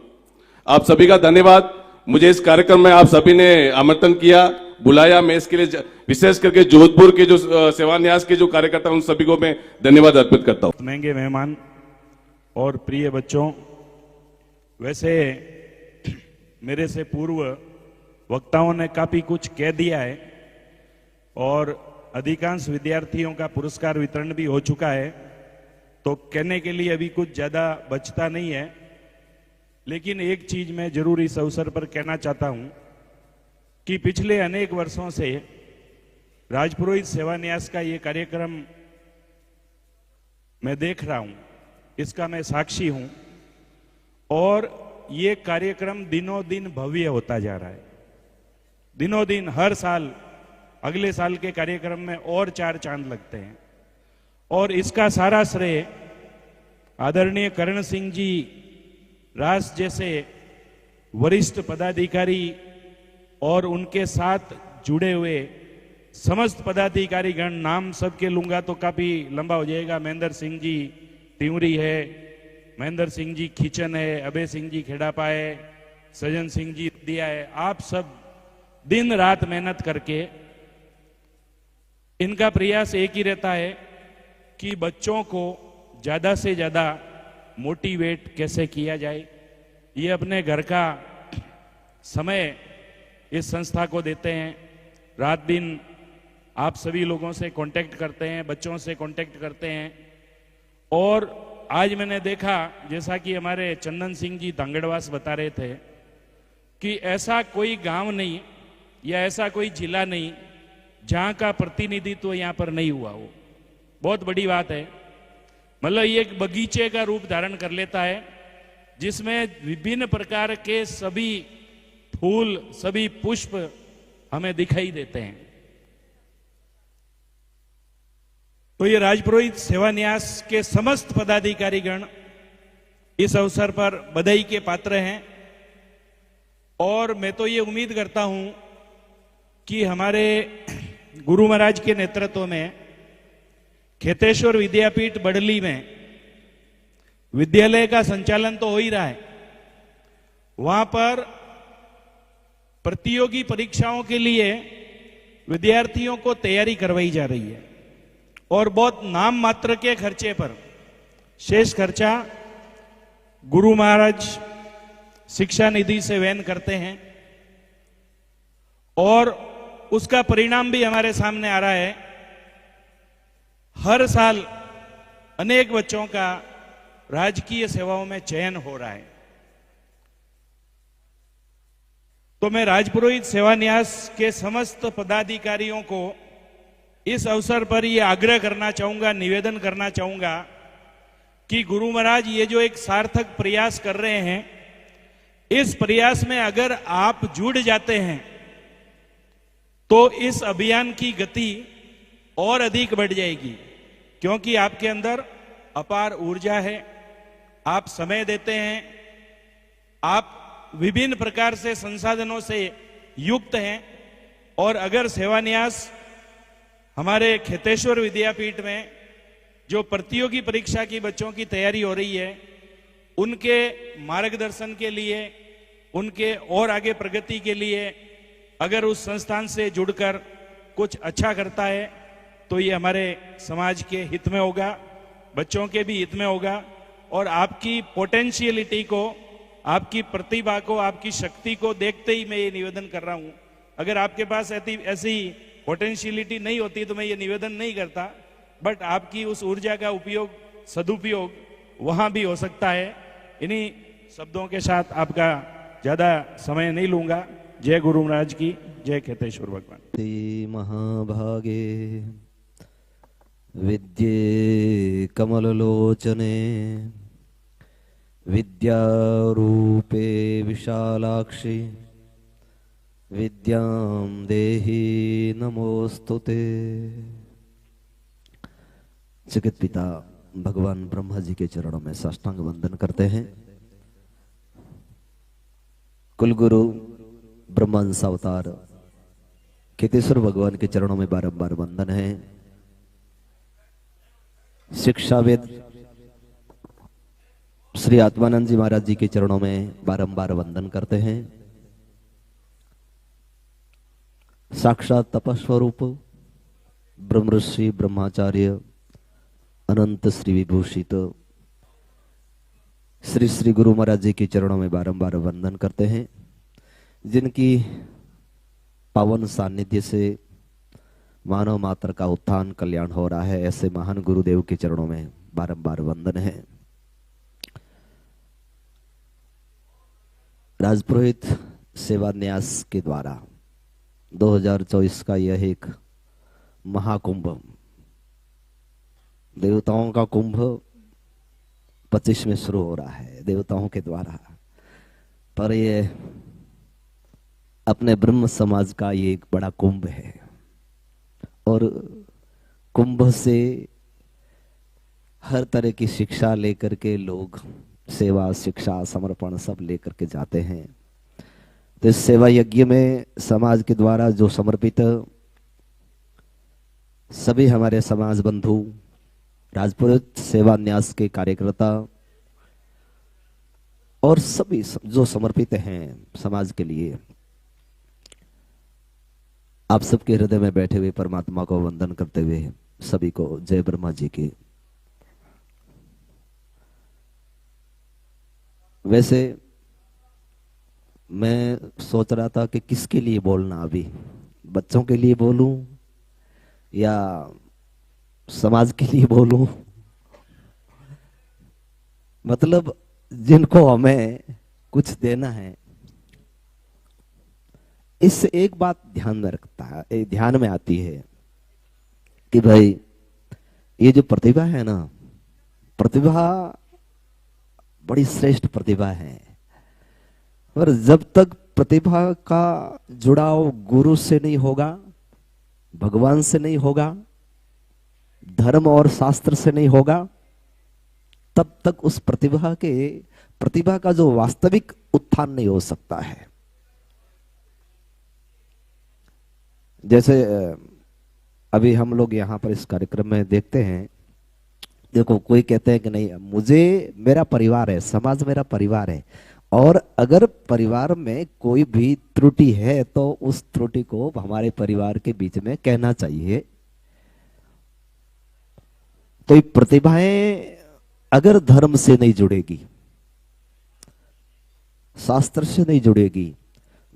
आप सभी का धन्यवाद। मुझे इस कार्यक्रम में आप सभी ने आमंत्रण किया, बुलाया, मैं इसके लिए विशेष करके जोधपुर के जो सेवान्यास के जो कार्यकर्ता उन सभी को मैं धन्यवाद अर्पित करता हूं। महंगे मेहमान और प्रिय बच्चों, वैसे मेरे से पूर्व वक्ताओं ने काफी कुछ कह दिया है और अधिकांश विद्यार्थियों का पुरस्कार वितरण भी हो चुका है, तो कहने के लिए अभी कुछ ज्यादा बचता नहीं है। लेकिन एक चीज मैं जरूर इस अवसर पर कहना चाहता हूं कि पिछले अनेक वर्षों से राजपुरोहित सेवान्यास का ये कार्यक्रम मैं देख रहा हूं, इसका मैं साक्षी हूं, और ये कार्यक्रम दिनों दिन भव्य होता जा रहा है। दिनों दिन, हर साल, अगले साल के कार्यक्रम में और 4 चांद लगते हैं। और इसका सारा श्रेय आदरणीय करण सिंह जी रास जैसे वरिष्ठ पदाधिकारी और उनके साथ जुड़े हुए समस्त पदाधिकारी गण, नाम सबके लूंगा तो काफी लंबा हो जाएगा। महेंद्र सिंह जी तिवरी है, महेंद्र सिंह जी खींचन है, अभय सिंह जी खेड़ापा है, सज्जन सिंह जी दिया है, आप सब दिन रात मेहनत करके, इनका प्रयास एक ही रहता है कि बच्चों को ज्यादा से ज्यादा मोटिवेट कैसे किया जाए। ये अपने घर का समय इस संस्था को देते हैं, रात दिन आप सभी लोगों से कांटेक्ट करते हैं, बच्चों से कांटेक्ट करते हैं। और आज मैंने देखा, जैसा कि हमारे चंदन सिंह जी धांगड़वास बता रहे थे, कि ऐसा कोई गांव नहीं या ऐसा कोई जिला नहीं जहां का प्रतिनिधित्व यहां पर नहीं हुआ हो। बहुत बड़ी बात है। मतलब ये एक बगीचे का रूप धारण कर लेता है, जिसमें विभिन्न प्रकार के सभी फूल, सभी पुष्प हमें दिखाई देते हैं। तो ये राजपुरोहित सेवा न्यास के समस्त पदाधिकारीगण इस अवसर पर बधाई के पात्र हैं। और मैं तो ये उम्मीद करता हूं कि हमारे गुरु महाराज के नेतृत्व में खेतेश्वर विद्यापीठ बड़ली में विद्यालय का संचालन तो हो ही रहा है, वहां पर प्रतियोगी परीक्षाओं के लिए विद्यार्थियों को तैयारी करवाई जा रही है। और बहुत नाम मात्र के खर्चे पर, शेष खर्चा गुरु महाराज शिक्षा निधि से वहन करते हैं। और उसका परिणाम भी हमारे सामने आ रहा है। हर साल अनेक बच्चों का राजकीय सेवाओं में चयन हो रहा है। तो मैं राजपुरोहित सेवा न्यास के समस्त पदाधिकारियों को इस अवसर पर यह आग्रह करना चाहूंगा, निवेदन करना चाहूंगा कि गुरु महाराज ये जो एक सार्थक प्रयास कर रहे हैं, इस प्रयास में अगर आप जुड़ जाते हैं तो इस अभियान की गति और अधिक बढ़ जाएगी, क्योंकि आपके अंदर अपार ऊर्जा है, आप समय देते हैं, आप विभिन्न प्रकार से संसाधनों से युक्त हैं। और अगर सेवा न्यास हमारे खेतेश्वर विद्यापीठ में जो प्रतियोगी परीक्षा की बच्चों की तैयारी हो रही है, उनके मार्गदर्शन के लिए, उनके और आगे प्रगति के लिए अगर उस संस्थान से जुड़कर कुछ अच्छा करता है तो ये हमारे समाज के हित में होगा, बच्चों के भी हित में होगा। और आपकी पोटेंशियलिटी को, आपकी प्रतिभा को, आपकी शक्ति को देखते ही मैं ये निवेदन कर रहा हूं। अगर आपके पास ऐसी पोटेंशियलिटी नहीं होती तो मैं ये निवेदन नहीं करता, बट आपकी उस ऊर्जा का उपयोग, सदुपयोग वहां भी हो सकता है। इन्हीं शब्दों के साथ आपका ज्यादा समय नहीं लूंगा। जय गुरु महाराज की जय, खेतेश्वर भगवान। महाभागे विद्ये कमललोचने विद्यारूपे विशालाक्षी विद्यां देहि नमोस्तुते। जगत पिता भगवान ब्रह्मा जी के चरणों में साष्टांग वंदन करते हैं। कुलगुरु ब्रह्मांश अवतार खेतेश्वर भगवान के चरणों में बारंबार वंदन है। शिक्षाविद श्री आत्मानंद जी महाराज जी के चरणों में बारंबार वंदन करते हैं। साक्षात तपस्वरूप ब्रह्मर्षि ब्रह्माचार्य अनंत श्री विभूषित श्री श्री गुरु महाराज जी के चरणों में बारंबार वंदन करते हैं, जिनकी पावन सानिध्य से मानव मात्र का उत्थान कल्याण हो रहा है। ऐसे महान गुरुदेव के चरणों में बारंबार वंदन है। राजपुरोहित सेवा न्यास के द्वारा 2024 का यह एक महाकुंभ, देवताओं का कुंभ 25 में शुरू हो रहा है देवताओं के द्वारा, पर ये अपने ब्रह्म समाज का ये एक बड़ा कुंभ है। और कुंभ से हर तरह की शिक्षा लेकर के लोग सेवा, शिक्षा, समर्पण सब लेकर के जाते हैं। तो इस सेवा यज्ञ में समाज के द्वारा जो समर्पित सभी हमारे समाज बंधु, राजपुरोहित सेवा न्यास के कार्यकर्ता और सभी जो समर्पित हैं समाज के लिए, आप सबके हृदय में बैठे हुए परमात्मा को वंदन करते हुए सभी को जय ब्रह्मा जी की। वैसे मैं सोच रहा था कि किसके लिए बोलना, अभी बच्चों के लिए बोलूं या समाज के लिए बोलूं, मतलब जिनको हमें कुछ देना है। इससे एक बात ध्यान में रखता है, ध्यान में आती है कि भाई ये जो प्रतिभा है ना, प्रतिभा बड़ी श्रेष्ठ प्रतिभा है, पर जब तक प्रतिभा का जुड़ाव गुरु से नहीं होगा, भगवान से नहीं होगा, धर्म और शास्त्र से नहीं होगा, तब तक उस प्रतिभा का जो वास्तविक उत्थान नहीं हो सकता है। जैसे अभी हम लोग यहाँ पर इस कार्यक्रम में देखते हैं, देखो कोई कहते हैं कि नहीं मुझे, मेरा परिवार है, समाज मेरा परिवार है, और अगर परिवार में कोई भी त्रुटि है तो उस त्रुटि को हमारे परिवार के बीच में कहना चाहिए। तो ये प्रतिभाएं अगर धर्म से नहीं जुड़ेगी, शास्त्र से नहीं जुड़ेगी,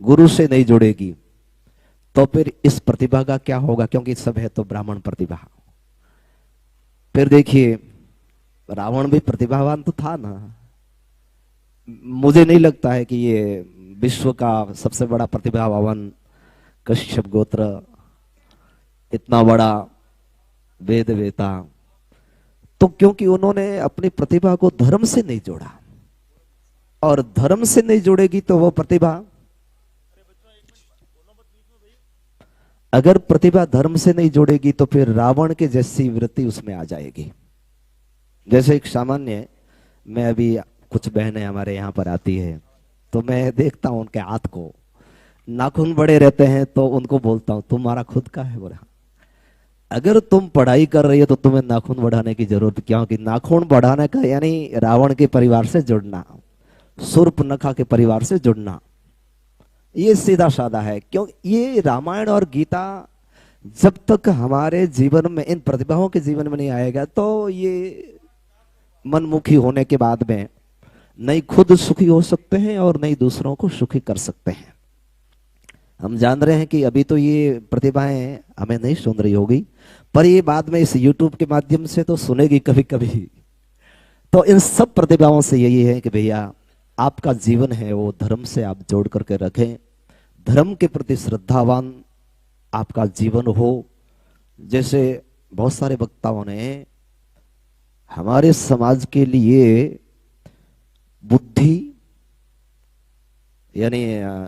गुरु से नहीं जुड़ेगी, तो फिर इस प्रतिभा का क्या होगा? क्योंकि सब है तो ब्राह्मण प्रतिभा। फिर देखिए रावण भी प्रतिभावान तो था ना। मुझे नहीं लगता है कि ये विश्व का सबसे बड़ा प्रतिभावान कश्यप गोत्र, इतना बड़ा वेद वेता, तो क्योंकि उन्होंने अपनी प्रतिभा को धर्म से नहीं जोड़ा, और धर्म से नहीं जोड़ेगी तो वो प्रतिभा, अगर प्रतिभा धर्म से नहीं जोड़ेगी तो फिर रावण के जैसी वृत्ति उसमें आ जाएगी। जैसे एक सामान्य, मैं अभी कुछ बहनें हमारे यहाँ पर आती है तो मैं देखता हूँ उनके हाथ को, नाखून बड़े रहते हैं तो उनको बोलता हूँ तुम्हारा खुद का है? बोला अगर तुम पढ़ाई कर रही हो तो तुम्हें नाखून बढ़ाने की जरूरत, क्योंकि नाखून बढ़ाने का यानी रावण के परिवार से जुड़ना, शूर्पणखा के परिवार से जुड़ना, ये सीधा साधा है। क्यों? ये रामायण और गीता जब तक हमारे जीवन में, इन प्रतिभाओं के जीवन में नहीं आएगा तो ये मनमुखी होने के बाद में नहीं खुद सुखी हो सकते हैं और नहीं दूसरों को सुखी कर सकते हैं। हम जान रहे हैं कि अभी तो ये प्रतिभाएं हमें नहीं सुन रही होगी, पर ये बाद में इस YouTube के माध्यम से तो सुनेगी कभी कभी। तो इन सब प्रतिभाओं से यही है कि भैया आपका जीवन है वो धर्म से आप जोड़ करके रखें, धर्म के प्रति श्रद्धावान आपका जीवन हो। जैसे बहुत सारे वक्ताओं ने हमारे समाज के लिए बुद्धि यानी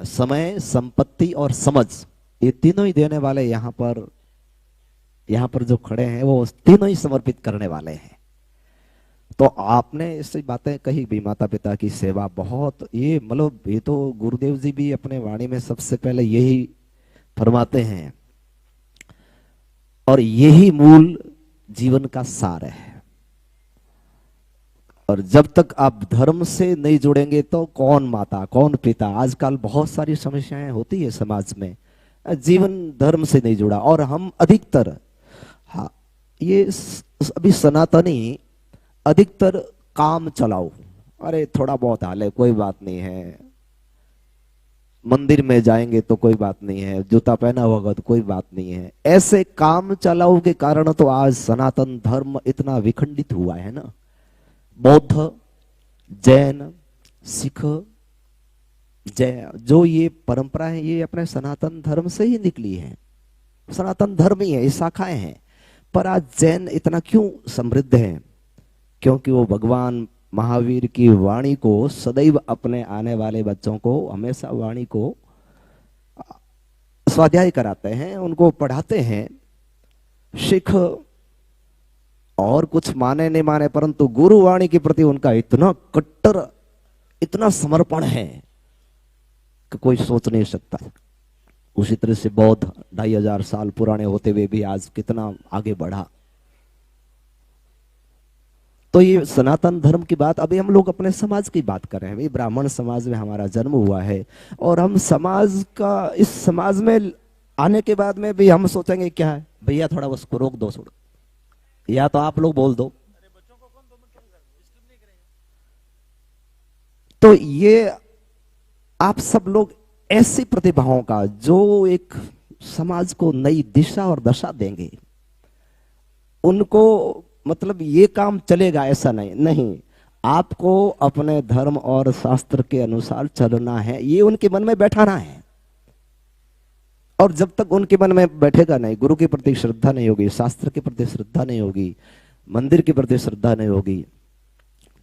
समय, संपत्ति और समझ, ये तीनों ही देने वाले यहाँ पर जो खड़े हैं वो तीनों ही समर्पित करने वाले हैं। तो आपने ऐसी बातें कही भी, माता पिता की सेवा बहुत, ये मतलब ये तो गुरुदेव जी भी अपने वाणी में सबसे पहले यही फरमाते हैं, और यही मूल जीवन का सार है। और जब तक आप धर्म से नहीं जुड़ेंगे तो कौन माता कौन पिता। आजकल बहुत सारी समस्याएं होती है समाज में, जीवन धर्म से नहीं जुड़ा। और हम अधिकतर, हाँ ये अभी सनातनी अधिकतर काम चलाओ, अरे थोड़ा बहुत हाल है कोई बात नहीं है, मंदिर में जाएंगे तो कोई बात नहीं है, जूता पहना होगा तो कोई बात नहीं है, ऐसे काम चलाओ के कारण तो आज सनातन धर्म इतना विखंडित हुआ है ना। बौद्ध, जैन, सिख, जो ये परंपरा है ये अपने सनातन धर्म से ही निकली है, सनातन धर्म ही है, ये शाखाएं हैं। पर आज जैन इतना क्यों समृद्ध है? क्योंकि वो भगवान महावीर की वाणी को सदैव अपने आने वाले बच्चों को हमेशा वाणी को स्वाध्याय कराते हैं, उनको पढ़ाते हैं। सिख और कुछ माने नहीं माने, परंतु गुरुवाणी के प्रति उनका इतना कट्टर, इतना समर्पण है कि कोई सोच नहीं सकता। उसी तरह से बौद्ध 2500 साल पुराने होते हुए भी आज कितना आगे बढ़ा। तो ये सनातन धर्म की बात, अभी हम लोग अपने समाज की बात कर रहे हैं। ब्राह्मण समाज में हमारा जन्म हुआ है और हम समाज का, इस समाज में आने के बाद में भी हम सोचेंगे क्या है भैया थोड़ा उसको रोक दो, छोड़, या तो आप लोग बोल दो। तो ये आप सब लोग ऐसी प्रतिभाओं का जो एक समाज को नई दिशा और दशा देंगे, उनको मतलब ये काम चलेगा ऐसा नहीं, आपको अपने धर्म और शास्त्र के अनुसार चलना है, ये उनके मन में बैठाना है। और जब तक उनके मन में बैठेगा नहीं, गुरु के प्रति श्रद्धा नहीं होगी, शास्त्र के प्रति श्रद्धा नहीं होगी, मंदिर के प्रति श्रद्धा नहीं होगी,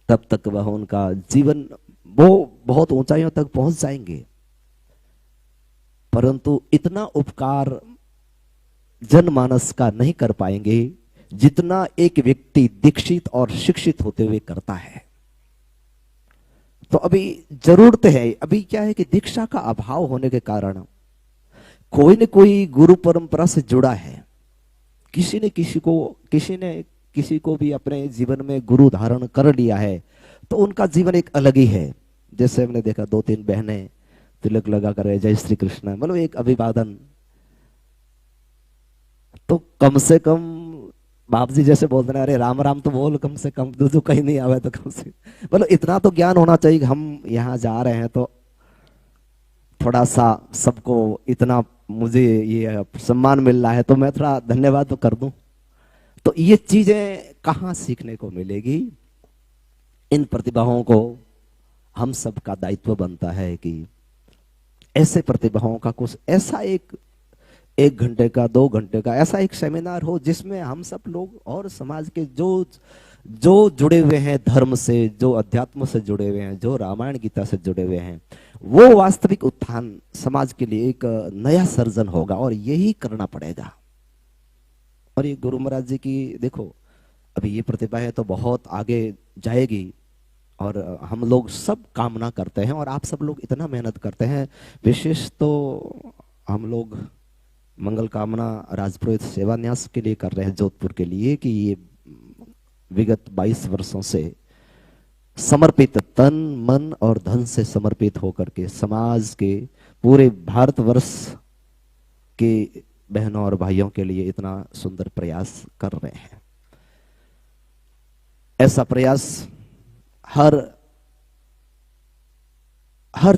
तब तक वह उनका जीवन वो बहुत ऊंचाइयों तक पहुंच जाएंगे, परंतु इतना उपकार जनमानस का नहीं कर पाएंगे जितना एक व्यक्ति दीक्षित और शिक्षित होते हुए करता है। तो अभी जरूरत है, अभी क्या है कि दीक्षा का अभाव होने के कारण कोई न कोई गुरु परंपरा से जुड़ा है, किसी ने किसी को भी अपने जीवन में गुरु धारण कर लिया है, तो उनका जीवन एक अलग ही है। जैसे हमने देखा 2-3 बहनें तिलक लगा कर जय श्री कृष्ण, मतलब एक अभिवादन, तो कम से कम बाप जी जैसे बोलते हैं, अरे राम राम तो बोल कम से कम, जो कहीं नहीं आवे तो कम से, मतलब इतना तो ज्ञान होना चाहिए कि हम यहाँ जा रहे हैं तो थोड़ा सा सबको इतना मुझे ये सम्मान मिल रहा है तो मैं थोड़ा धन्यवाद तो कर दूं। तो ये चीजें कहाँ सीखने को मिलेगी? इन प्रतिभाओं को हम सबका दायित्व बनता है कि ऐसे प्रतिभाओं का कुछ ऐसा एक घंटे का 2 घंटे का ऐसा एक सेमिनार हो जिसमें हम सब लोग और समाज के जो जुड़े हुए हैं धर्म से, जो अध्यात्म से जुड़े हुए हैं, जो रामायण गीता से जुड़े हुए हैं, वो वास्तविक उत्थान समाज के लिए एक नया सर्जन होगा और यही करना पड़ेगा। और ये गुरु महाराज जी की देखो अभी ये प्रतिभा है तो बहुत आगे जाएगी और हम लोग सब कामना करते हैं और आप सब लोग इतना मेहनत करते हैं। विशेष तो हम लोग मंगल कामना राजपुरोहित सेवान्यास के लिए कर रहे हैं जोधपुर के लिए कि ये विगत 22 वर्षों से समर्पित, तन मन और धन से समर्पित होकर के समाज के पूरे भारतवर्ष के बहनों और भाइयों के लिए इतना सुंदर प्रयास कर रहे हैं। ऐसा प्रयास हर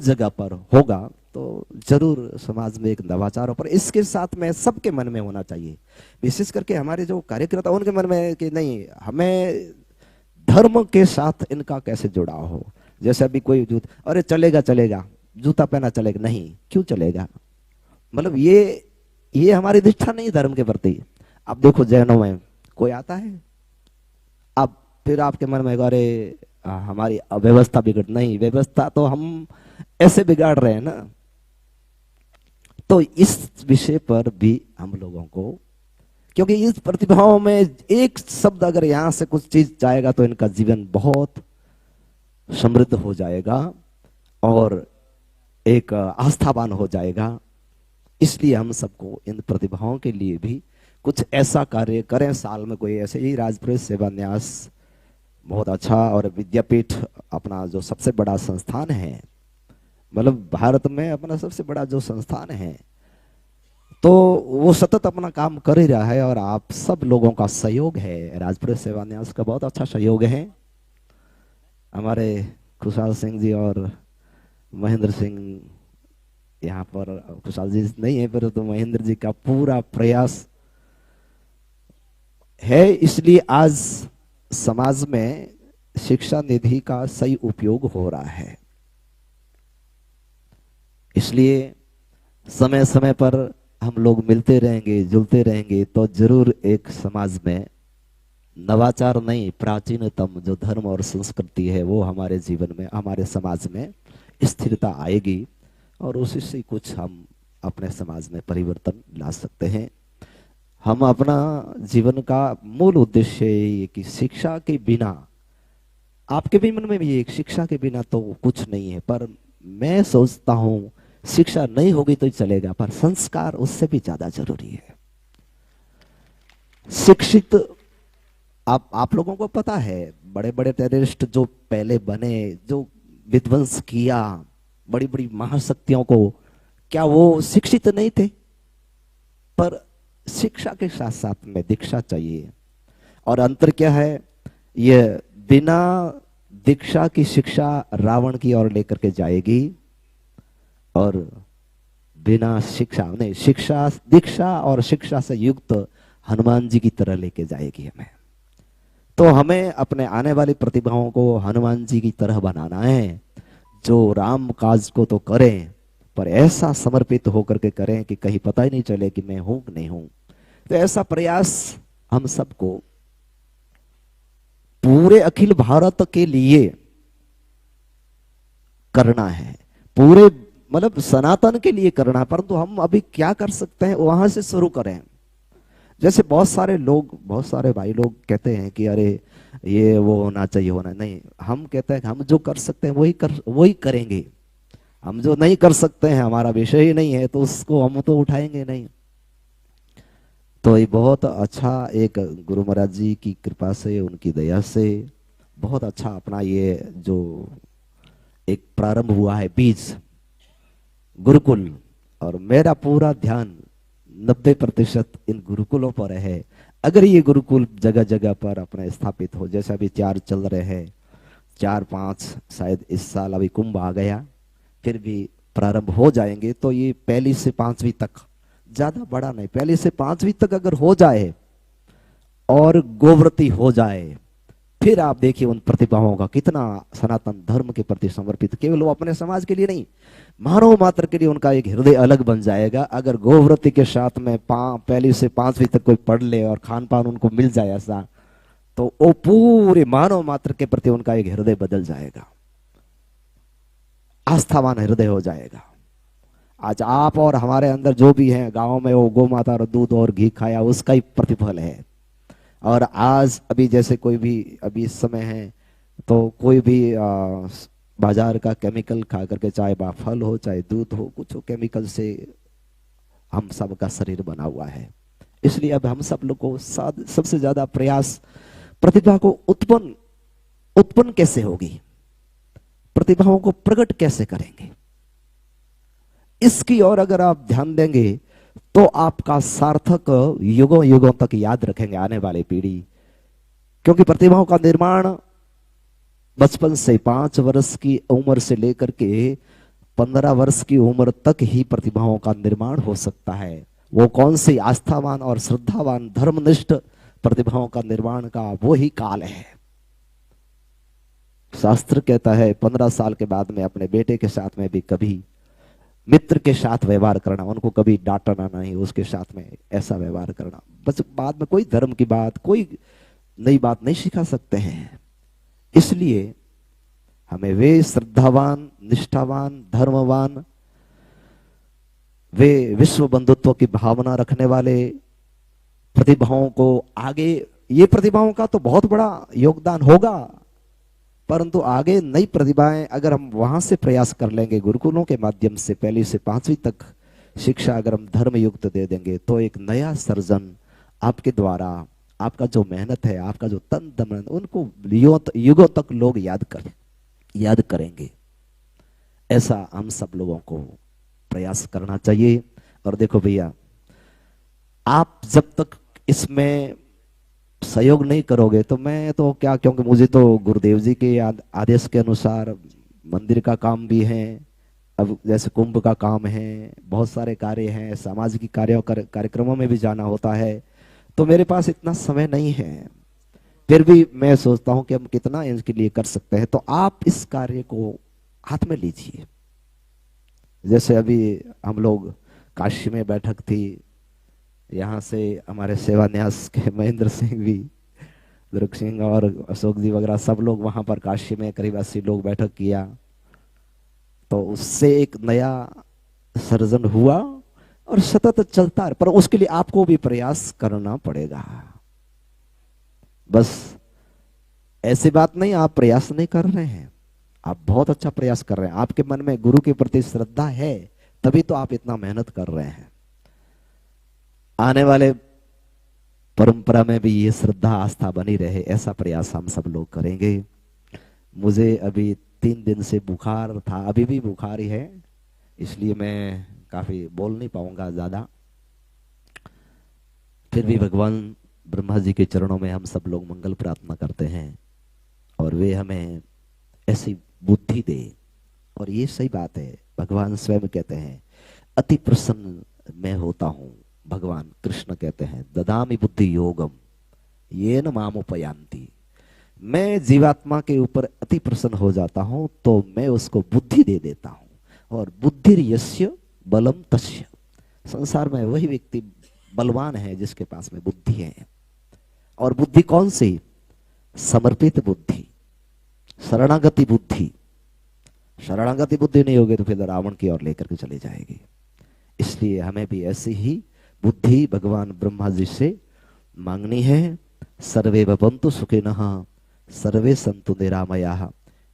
जगह पर होगा तो जरूर समाज में एक नवाचार हो, पर इसके साथ में सबके मन में होना चाहिए, विशेष करके हमारे जो कार्यकर्ता उनके मन में कि नहीं हमें धर्म के साथ इनका कैसे जुड़ाव हो। जैसे अभी कोई अरे चलेगा जूता पहना चलेगा, नहीं क्यों चलेगा, मतलब ये हमारी निष्ठा नहीं धर्म के प्रति। अब देखो जैनों में कोई आता है, अब फिर आपके मन में अरे हमारी व्यवस्था बिगड़, नहीं व्यवस्था तो हम ऐसे बिगाड़ रहे हैं ना। तो इस विषय पर भी हम लोगों को, क्योंकि इस प्रतिभाओं में एक शब्द अगर यहां से कुछ चीज जाएगा तो इनका जीवन बहुत समृद्ध हो जाएगा और एक आस्थावान हो जाएगा। इसलिए हम सबको इन प्रतिभाओं के लिए भी कुछ ऐसा कार्य करें, साल में कोई ऐसे ही राजपुरोहित सेवान्यास बहुत अच्छा, और विद्यापीठ अपना जो सबसे बड़ा संस्थान है, मतलब भारत में अपना सबसे बड़ा जो संस्थान है, तो वो सतत अपना काम कर ही रहा है और आप सब लोगों का सहयोग है, राजपुरोहित सेवान्यास का बहुत अच्छा सहयोग है। हमारे खुशहाल सिंह जी और महेंद्र सिंह, यहाँ पर खुशहाल जी नहीं है पर तो महेंद्र जी का पूरा प्रयास है, इसलिए आज समाज में शिक्षा निधि का सही उपयोग हो रहा है। इसलिए समय समय पर हम लोग मिलते रहेंगे, जुलते रहेंगे तो जरूर एक समाज में नवाचार नहीं, प्राचीनतम जो धर्म और संस्कृति है वो हमारे जीवन में, हमारे समाज में स्थिरता आएगी और उसी से कुछ हम अपने समाज में परिवर्तन ला सकते हैं। हम अपना जीवन का मूल उद्देश्य ये कि शिक्षा के बिना, आपके भी मन में भी एक शिक्षा के बिना तो कुछ नहीं है, पर मैं सोचता हूं शिक्षा नहीं होगी तो चलेगा, पर संस्कार उससे भी ज्यादा जरूरी है। शिक्षित आप लोगों को पता है बड़े बड़े टेररिस्ट जो पहले बने, जो विध्वंस किया बड़ी बड़ी महाशक्तियों को, क्या वो शिक्षित नहीं थे? पर शिक्षा के साथ साथ में दीक्षा चाहिए। और अंतर क्या है? ये बिना दीक्षा की शिक्षा रावण की ओर लेकर के जाएगी, और बिना शिक्षा नहीं, शिक्षा दीक्षा और शिक्षा से युक्त हनुमान जी की तरह लेके जाएगी हमें। तो हमें अपने आने वाली प्रतिभाओं को हनुमान जी की तरह बनाना है, जो राम काज को तो करें पर ऐसा समर्पित होकर के करें कि कहीं पता ही नहीं चले कि मैं हूं कि नहीं हूं। तो ऐसा प्रयास हम सबको पूरे अखिल भारत के लिए करना है, पूरे मतलब सनातन के लिए करना है। परंतु हम अभी क्या कर सकते हैं, वहां से शुरू करें। जैसे बहुत सारे लोग, बहुत सारे भाई लोग कहते हैं कि अरे ये वो होना चाहिए, होना नहीं। हम कहते हैं कि हम जो कर सकते हैं वही करेंगे। हम जो नहीं कर सकते हैं, हमारा विषय ही नहीं है, तो उसको हम तो उठाएंगे नहीं। तो ये बहुत अच्छा एक गुरु महाराज जी की कृपा से, उनकी दया से बहुत अच्छा अपना ये जो एक प्रारंभ हुआ है बीज गुरुकुल, और मेरा पूरा ध्यान 90% इन गुरुकुलों पर है। अगर ये गुरुकुल जगह जगह पर अपने स्थापित हो, जैसे अभी 4 चल रहे हैं, 4-5 शायद इस साल अभी कुंभ आ गया, फिर भी प्रारंभ हो जाएंगे। तो ये 1 से 5वीं तक, ज्यादा बड़ा नहीं, 1 से 5वीं तक अगर हो जाए और गोव्रती हो जाए, फिर आप देखिए उन प्रतिभाओं का कितना सनातन धर्म के प्रति समर्पित, केवल वो अपने समाज के लिए नहीं, मानव मात्र के लिए उनका एक हृदय अलग बन जाएगा। अगर गोव्रती के साथ में 1 से 5वीं तक कोई पढ़ ले और खान पान उनको मिल जाए ऐसा, तो वो पूरे मानव मात्र के प्रति उनका एक हृदय बदल जाएगा, आस्थावान हृदय हो जाएगा। आज आप और हमारे अंदर जो भी है, गांव में वो गौ माता और दूध और घी खाया, उसका ही प्रतिफल है। और आज अभी जैसे कोई भी अभी इस समय है, तो कोई भी बाजार का केमिकल खा करके, चाहे फल हो चाहे दूध हो, कुछ हो, केमिकल से हम सब का शरीर बना हुआ है। इसलिए अब हम सब लोग को सबसे ज्यादा प्रयास प्रतिभा को उत्पन्न कैसे होगी, प्रतिभाओं को प्रकट कैसे करेंगे, इसकी ओर अगर आप ध्यान देंगे तो आपका सार्थक युगों युगों तक याद रखेंगे आने वाली पीढ़ी। क्योंकि प्रतिभाओं का निर्माण बचपन से 5 वर्ष की उम्र से लेकर के 15 वर्ष की उम्र तक ही प्रतिभाओं का निर्माण हो सकता है। वो कौन सी आस्थावान और श्रद्धावान धर्मनिष्ठ प्रतिभाओं का निर्माण का वो ही काल है। शास्त्र कहता है 15 साल के बाद में अपने बेटे के साथ में भी कभी मित्र के साथ व्यवहार करना, उनको कभी डांटना नहीं, उसके साथ में ऐसा व्यवहार करना। बस बाद में कोई धर्म की बात, कोई नई बात नहीं सिखा सकते हैं। इसलिए हमें वे श्रद्धावान, निष्ठावान, धर्मवान, वे विश्व बंधुत्व की भावना रखने वाले प्रतिभाओं को आगे, ये प्रतिभाओं का तो बहुत बड़ा योगदान होगा, परंतु आगे नई प्रतिभाएं अगर हम वहां से प्रयास कर लेंगे, गुरुकुलों के माध्यम से 1 से 5वीं तक शिक्षा अगर हम धर्म युक्त दे देंगे, तो एक नया सर्जन आपके द्वारा, आपका जो मेहनत है, आपका जो तन दमन, उनको युगों तक लोग याद करेंगे। ऐसा हम सब लोगों को प्रयास करना चाहिए। और देखो भैया, आप जब तक इसमें सहयोग नहीं करोगे तो मैं तो क्या, क्योंकि मुझे तो गुरुदेव जी के आदेश के अनुसार मंदिर का काम भी है, अब जैसे कुंभ का काम है, बहुत सारे कार्य हैं, सामाजिक कार्यक्रमों में भी जाना होता है, तो मेरे पास इतना समय नहीं है। फिर भी मैं सोचता हूं कि हम कितना इसके लिए कर सकते हैं। तो आप इस कार्य को हाथ में लीजिए। जैसे अभी हम लोग काशी में बैठक थी, यहाँ से हमारे सेवान्यास के महेंद्र सिंह भी, दुर्ग सिंह और अशोक जी वगैरह सब लोग वहां पर काशी में करीब 80 लोग बैठक किया, तो उससे एक नया सर्जन हुआ और सतत चलता है। पर उसके लिए आपको भी प्रयास करना पड़ेगा। बस ऐसी बात नहीं आप प्रयास नहीं कर रहे हैं, आप बहुत अच्छा प्रयास कर रहे हैं, आपके मन में गुरु के प्रति श्रद्धा है, तभी तो आप इतना मेहनत कर रहे हैं। आने वाले परंपरा में भी ये श्रद्धा आस्था बनी रहे, ऐसा प्रयास हम सब लोग करेंगे। मुझे अभी 3 दिन से बुखार था, अभी भी बुखार ही है, इसलिए मैं काफी बोल नहीं पाऊंगा ज्यादा। फिर भी भगवान ब्रह्मा जी के चरणों में हम सब लोग मंगल प्रार्थना करते हैं और वे हमें ऐसी बुद्धि दे। और ये सही बात है, भगवान स्वयं कहते हैं अति प्रसन्न मैं होता हूं। भगवान कृष्ण कहते हैं ददामि बुद्धि योगम ये न मामुपयांति। मैं जीवात्मा के ऊपर अति प्रसन्न हो जाता हूं तो मैं उसको बुद्धि दे देता हूं। और बुद्धि यस्य बलम तस्य। संसार में वही व्यक्ति बलवान है जिसके पास में बुद्धि है। और बुद्धि कौन सी? समर्पित बुद्धि, शरणागति बुद्धि। शरणागति बुद्धि नहीं होगी तो फिर रावण की ओर लेकर के चली जाएगी। इसलिए हमें भी ऐसी ही बुद्धि भगवान ब्रह्मा जी से मांगनी है। सर्वे भवन्तु सुखिनः सर्वे सन्तु निरामयाः।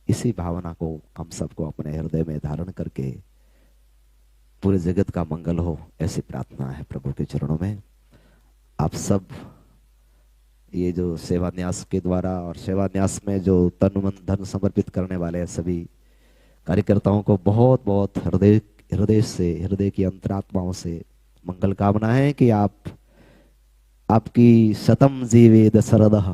इसी भावना को हम सबको अपने हृदय में धारण करके पूरे जगत का मंगल हो, ऐसी प्रार्थना है प्रभु के चरणों में। आप सब ये जो सेवान्यास के द्वारा और सेवान्यास में जो तन मन धन समर्पित करने वाले हैं सभी कार्यकर्ताओं को बहुत बहुत हृदय से, हृदय की अंतरात्माओं से मंगल कामना है कि आपकी शतम जीवेद शरदः,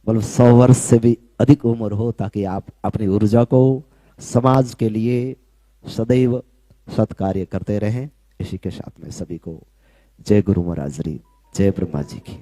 मतलब 100 वर्ष से भी अधिक उम्र हो, ताकि आप अपनी ऊर्जा को समाज के लिए सदैव सत्कार्य करते रहें। इसी के साथ में सभी को जय गुरु महाराज जी, जय ब्रह्मा जी की।